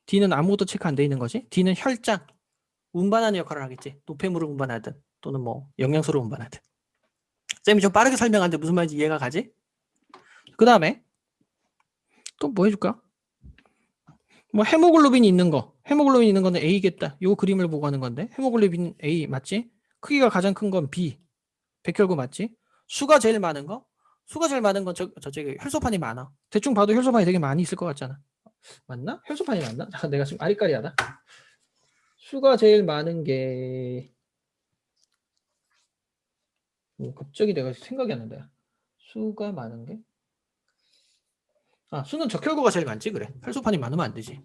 D는 아무것도 체크 안 돼 있는 거지. D는 혈장. 운반하는 역할을 하겠지. 노폐물을 운반하든 또는 뭐 영양소를 운반하든. 쌤이 좀 빠르게 설명하는데 무슨 말인지 이해가 가지? 그 다음에 또 뭐 해줄까? 뭐 헤모글로빈이 있는 거. 헤모글로빈이 있는 거는 A겠다. 요 그림을 보고 하는 건데 헤모글로빈 A 맞지? 크기가 가장 큰 건 B. 백혈구 맞지? 수가 제일 많은 거? 수가 제일 많은 건 저쪽에 혈소판이 많아. 대충 봐도 혈소판이 되게 많이 있을 것 같잖아. 맞나? 혈소판이 맞나? 잠깐 내가 지금 아리까리하다. 수가 제일 많은 게 갑자기 내가 생각이 안 난다. 수가 많은 게? 수는 적혈구가 제일 많지 그래. 혈소판이 많으면 안 되지.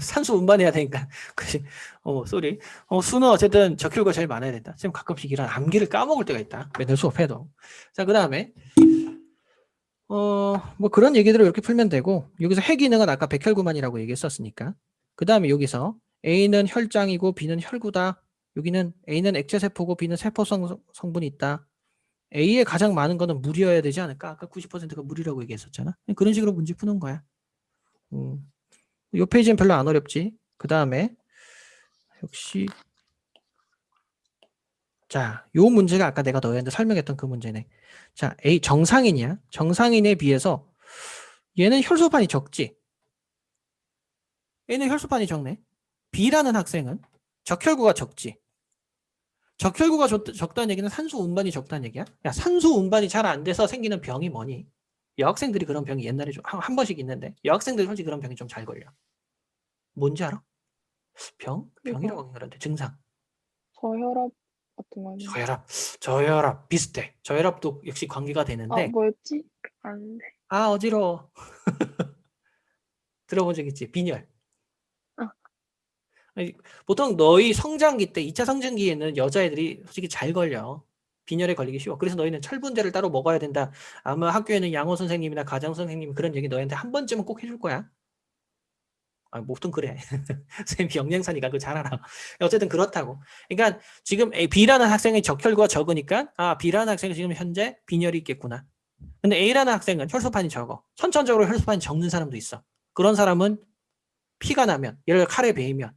산소 운반해야 되니까. 그치? 쏘리. 수는 어쨌든 적혈구가 제일 많아야 된다. 지금 가끔씩 이런 암기를 까먹을 때가 있다. 맨날 수업해도. 자, 그 다음에 뭐 그런 얘기들을 이렇게 풀면 되고 여기서 핵기능은 아까 백혈구만이라고 얘기했었으니까 그 다음에 여기서 A는 혈장이고 B는 혈구다. 여기는 A는 액체세포고 B는 세포성 성분이 있다. A에 가장 많은 거는 물이어야 되지 않을까? 아까 90%가 물이라고 얘기했었잖아. 그런 식으로 문제 푸는 거야. 이 페이지는 별로 안 어렵지. 그 다음에 역시 자, 요 문제가 아까 내가 너희한테 설명했던 그 문제네. 자, A 정상인이야. 정상인에 비해서 얘는 혈소판이 적지. A는 혈소판이 적네. B라는 학생은 적혈구가 적지. 적혈구가 적다는 얘기는 산소 운반이 적다는 얘기야? 야, 산소 운반이 잘 안 돼서 생기는 병이 뭐니? 여학생들이 그런 병이 옛날에 좀 한 번씩 있는데 여학생들이 솔직히 그런 병이 좀 잘 걸려. 뭔지 알아? 병이라고 이거 하는 건데 증상. 저혈압 같은 거 아니에요? 저혈압 비슷해. 저혈압도 역시 관계가 아, 되는데 뭐였지? 안 돼. 어지러워. 들어본 적 있지? 빈혈. 아, 아니, 보통 너희 성장기 때 2차 성장기에는 여자애들이 솔직히 잘 걸려. 빈혈에 걸리기 쉬워. 그래서 너희는 철분제를 따로 먹어야 된다. 아마 학교에는 양호 선생님이나 가정 선생님 그런 얘기 너희한테 한 번쯤은 꼭 해줄 거야. 보통 그래. 선생님이 영양사니까 그거 잘 알아. 어쨌든 그렇다고. 그러니까 지금 B라는 학생의 적혈구가 적으니까 B라는 학생이 지금 현재 빈혈이 있겠구나. 근데 A라는 학생은 혈소판이 적어. 선천적으로 혈소판이 적는 사람도 있어. 그런 사람은 피가 나면, 예를 들어 칼에 베이면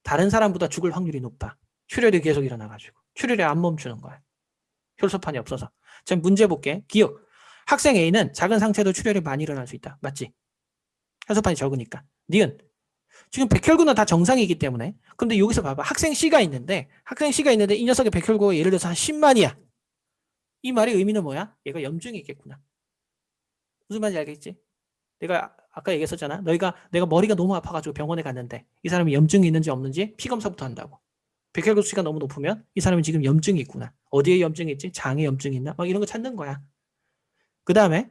다른 사람보다 죽을 확률이 높아. 출혈이 계속 일어나가지고. 출혈이 안 멈추는 거야. 혈소판이 없어서. 자, 문제 볼게. 기억. 학생 A는 작은 상처에도 출혈이 많이 일어날 수 있다. 맞지? 혈소판이 적으니까. 니은. 지금 백혈구는 다 정상이기 때문에. 근데 여기서 봐봐. 학생 C가 있는데 이 녀석의 백혈구가 예를 들어서 한 10만이야. 이 말의 의미는 뭐야? 얘가 염증이 있겠구나. 무슨 말인지 알겠지? 내가 아까 얘기했었잖아. 내가 머리가 너무 아파가지고 병원에 갔는데 이 사람이 염증이 있는지 없는지 피검사부터 한다고. 백혈구 수치가 너무 높으면 이 사람이 지금 염증이 있구나. 어디에 염증이 있지? 장에 염증이 있나? 막 이런 거 찾는 거야. 그 다음에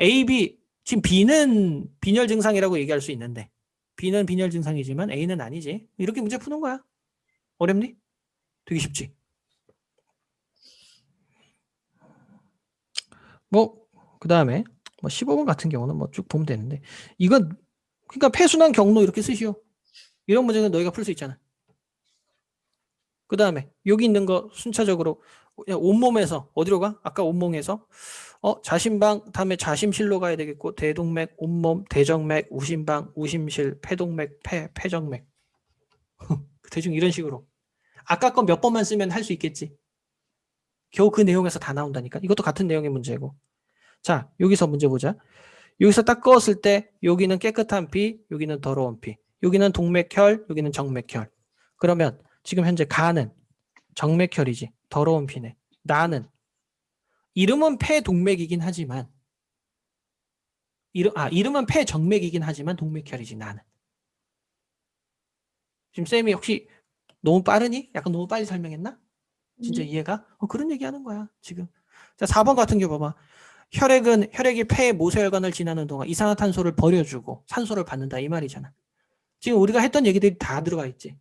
A, B, 지금 B는 빈혈 증상이라고 얘기할 수 있는데 B는 빈혈 증상이지만 A는 아니지. 이렇게 문제 푸는 거야. 어렵니? 되게 쉽지. 그 다음에 15번 같은 경우는 쭉 보면 되는데 이건 그러니까 폐순환 경로 이렇게 쓰시오. 이런 문제는 너희가 풀 수 있잖아. 그 다음에 여기 있는 거 순차적으로 온몸에서 어디로 가? 아까 온몸에서 자심방 다음에 자심실로 가야 되겠고 대동맥, 온몸, 대정맥, 우심방, 우심실, 폐동맥, 폐정맥 대충 이런 식으로 아까 거 몇 번만 쓰면 할 수 있겠지. 겨우 그 내용에서 다 나온다니까. 이것도 같은 내용의 문제고. 자, 여기서 문제 보자. 여기서 딱 그었을 때 여기는 깨끗한 피, 여기는 더러운 피. 여기는 동맥혈, 여기는 정맥혈. 그러면 지금 현재 가는 정맥혈이지. 더러운 피네. 나는 이름은 폐동맥이긴 하지만 이름은 폐정맥이긴 하지만 동맥혈이지 나는. 지금 쌤이 혹시 너무 빠르니? 약간 너무 빨리 설명했나? 진짜 이해가? 그런 얘기하는 거야 지금. 자, 4번 같은 경우 봐봐. 혈액이 폐의 모세혈관을 지나는 동안 이산화탄소를 버려주고 산소를 받는다 이 말이잖아. 지금 우리가 했던 얘기들이 다 들어가 있지.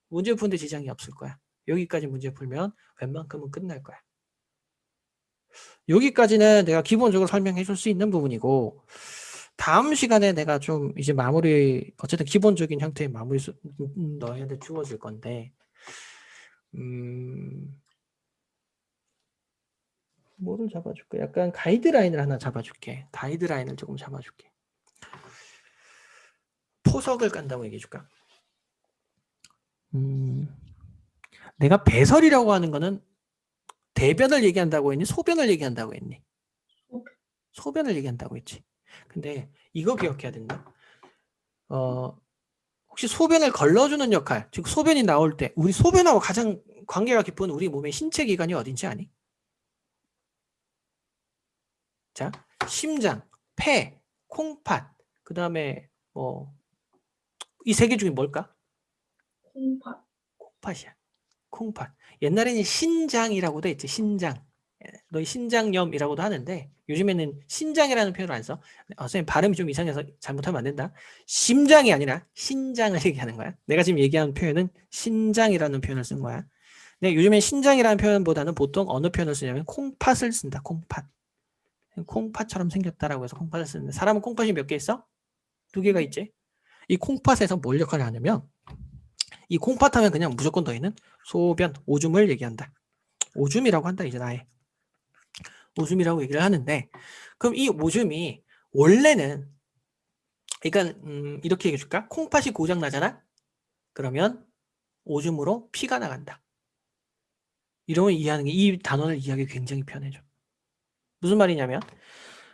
문제 푸는데 지장이 없을 거야. 여기까지 문제 풀면 웬만큼은 끝날 거야. 여기까지는 내가 기본적으로 설명해 줄 수 있는 부분이고 다음 시간에 내가 좀 이제 마무리 어쨌든 기본적인 형태의 마무리 너희한테 주어질 건데 뭐를 잡아줄까? 약간 가이드라인을 하나 잡아줄게. 가이드라인을 조금 잡아줄게. 포석을 깐다고 얘기해줄까? 내가 배설이라고 하는 거는 대변을 얘기한다고 했니? 소변을 얘기한다고 했니? 소변을 얘기한다고 했지. 근데 이거 기억해야 된다. 혹시 소변을 걸러주는 역할, 즉 소변이 나올 때 우리 소변하고 가장 관계가 깊은 우리 몸의 신체 기관이 어딘지 아니? 자, 심장, 폐, 콩팥, 그 다음에 이 세 개 중에 뭘까? 콩팥. 콩팥이야. 콩팥. 옛날에는 신장이라고도 했지. 신장. 너희 신장염이라고도 하는데 요즘에는 신장이라는 표현을 안 써. 선생님 발음이 좀 이상해서 잘못하면 안 된다. 심장이 아니라 신장을 얘기하는 거야. 내가 지금 얘기하는 표현은 신장이라는 표현을 쓴 거야. 근데 요즘엔 신장이라는 표현보다는 보통 어느 표현을 쓰냐면 콩팥을 쓴다. 콩팥. 콩팥처럼 생겼다라고 해서 콩팥을 쓰는데 사람은 콩팥이 몇 개 있어? 2개가 있지. 이 콩팥에서 뭘 역할을 하냐면 이 콩팥 하면 그냥 무조건 너희는 소변, 오줌을 얘기한다. 오줌이라고 한다 이제 나의. 오줌이라고 얘기를 하는데 그럼 이 오줌이 원래는 그러니까 이렇게 얘기해 줄까? 콩팥이 고장 나잖아? 그러면 오줌으로 피가 나간다. 이러면 이해하는 게 이 단원을 이해하기 굉장히 편해져. 무슨 말이냐면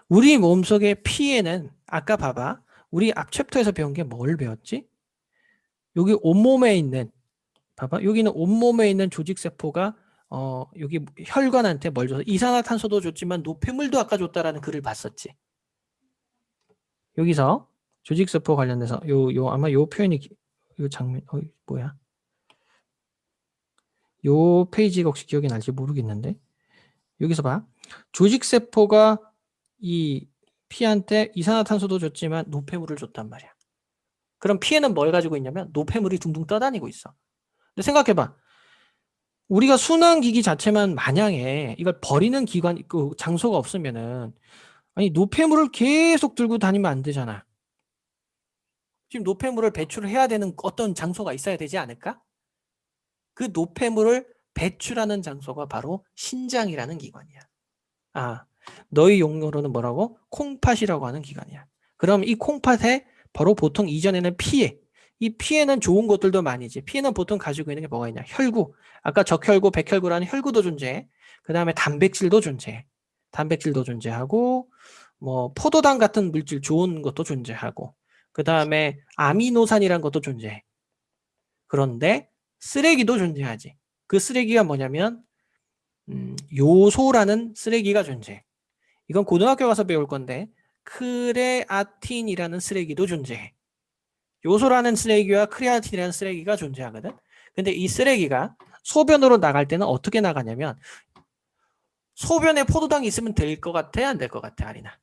우리 몸속의 피에는 아까 봐봐. 우리 앞 챕터에서 배운 게 뭘 배웠지? 여기 온몸에 있는 봐봐. 여기는 온몸에 있는 조직세포가 여기 혈관한테 뭘 줘서 이산화탄소도 줬지만 노폐물도 아까 줬다라는 글을 봤었지. 여기서 조직세포 관련돼서 아마 요 표현이 요 장면 뭐야? 요 페이지가 혹시 기억이 날지 모르겠는데 여기서 봐. 조직세포가 이 피한테 이산화탄소도 줬지만 노폐물을 줬단 말이야. 그럼 피에는 뭘 가지고 있냐면 노폐물이 둥둥 떠다니고 있어. 근데 생각해봐. 우리가 순환기기 자체만 마냥에 이걸 버리는 기관, 그 장소가 없으면은 아니 노폐물을 계속 들고 다니면 안 되잖아. 지금 노폐물을 배출해야 되는 어떤 장소가 있어야 되지 않을까? 그 노폐물을 배출하는 장소가 바로 신장이라는 기관이야. 아, 너희 용어로는 뭐라고? 콩팥이라고 하는 기관이야. 그럼 이 콩팥에 바로 보통 이전에는 피해. 이 피해는 좋은 것들도 많이지. 피해는 보통 가지고 있는 게 뭐가 있냐? 혈구. 아까 적혈구, 백혈구라는 혈구도 존재해. 그 다음에 단백질도 존재해. 단백질도 존재하고 뭐 포도당 같은 물질 좋은 것도 존재하고 그 다음에 아미노산이라는 것도 존재해. 그런데 쓰레기도 존재하지. 그 쓰레기가 뭐냐면 요소라는 쓰레기가 존재해. 이건 고등학교 가서 배울 건데 크레아틴이라는 쓰레기도 존재해. 요소라는 쓰레기와 크레아틴이라는 쓰레기가 존재하거든. 근데 이 쓰레기가 소변으로 나갈 때는 어떻게 나가냐면 소변에 포도당이 있으면 될 것 같아? 안 될 것 같아? 아리나?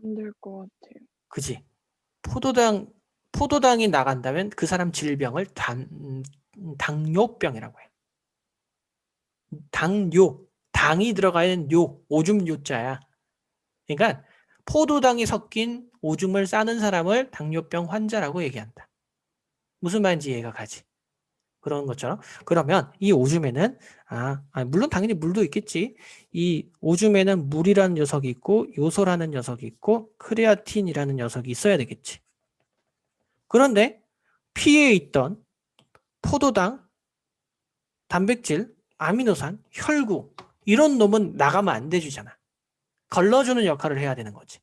안 될 것 같아요. 그지? 포도당이 나간다면 그 사람 질병을 당뇨병이라고 해. 당이 들어가 있는 오줌 요자야. 그러니까 포도당이 섞인 오줌을 싸는 사람을 당뇨병 환자라고 얘기한다. 무슨 말인지 이해가 가지? 그런 것처럼. 그러면 이 오줌에는 물론 당연히 물도 있겠지. 이 오줌에는 물이라는 녀석이 있고 요소라는 녀석이 있고 크레아틴이라는 녀석이 있어야 되겠지. 그런데 피에 있던 포도당, 단백질, 아미노산, 혈구 이런 놈은 나가면 안 돼주잖아. 걸러주는 역할을 해야 되는 거지.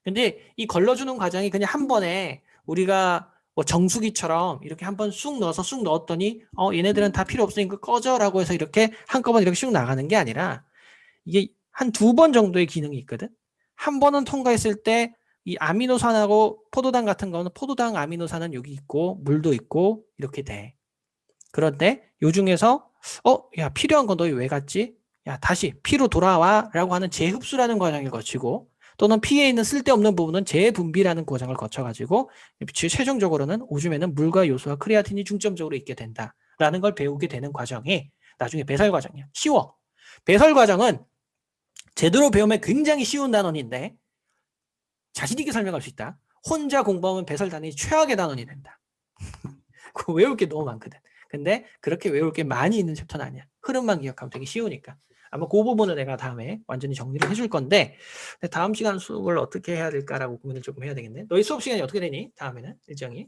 근데 이 걸러주는 과정이 그냥 한 번에 우리가 뭐 정수기처럼 이렇게 한 번 쑥 넣어서 쑥 넣었더니 얘네들은 다 필요 없으니까 꺼져라고 해서 이렇게 한꺼번에 이렇게 쑥 나가는 게 아니라 이게 한 2번 정도의 기능이 있거든. 한 번은 통과했을 때 이 아미노산하고 포도당 같은 거는 포도당 아미노산은 여기 있고 물도 있고 이렇게 돼. 그런데 요 중에서 야 필요한 건 너희 왜 갔지? 야 다시 피로 돌아와 라고 하는 재흡수라는 과정을 거치고 또는 피에 있는 쓸데없는 부분은 재분비라는 과정을 거쳐가지고 최종적으로는 오줌에는 물과 요소와 크레아틴이 중점적으로 있게 된다라는 걸 배우게 되는 과정이 나중에 배설 과정이야. 쉬워. 배설 과정은 제대로 배우면 굉장히 쉬운 단원인데 자신 있게 설명할 수 있다. 혼자 공부하면 배설 단원이 최악의 단원이 된다. 그거 외울 게 너무 많거든. 근데 그렇게 외울 게 많이 있는 챕터는 아니야. 흐름만 기억하면 되게 쉬우니까. 아마 그 부분은 내가 다음에 완전히 정리를 해줄 건데 다음 시간 수업을 어떻게 해야 될까라고 고민을 조금 해야 되겠네. 너희 수업 시간이 어떻게 되니? 다음에는 일정이?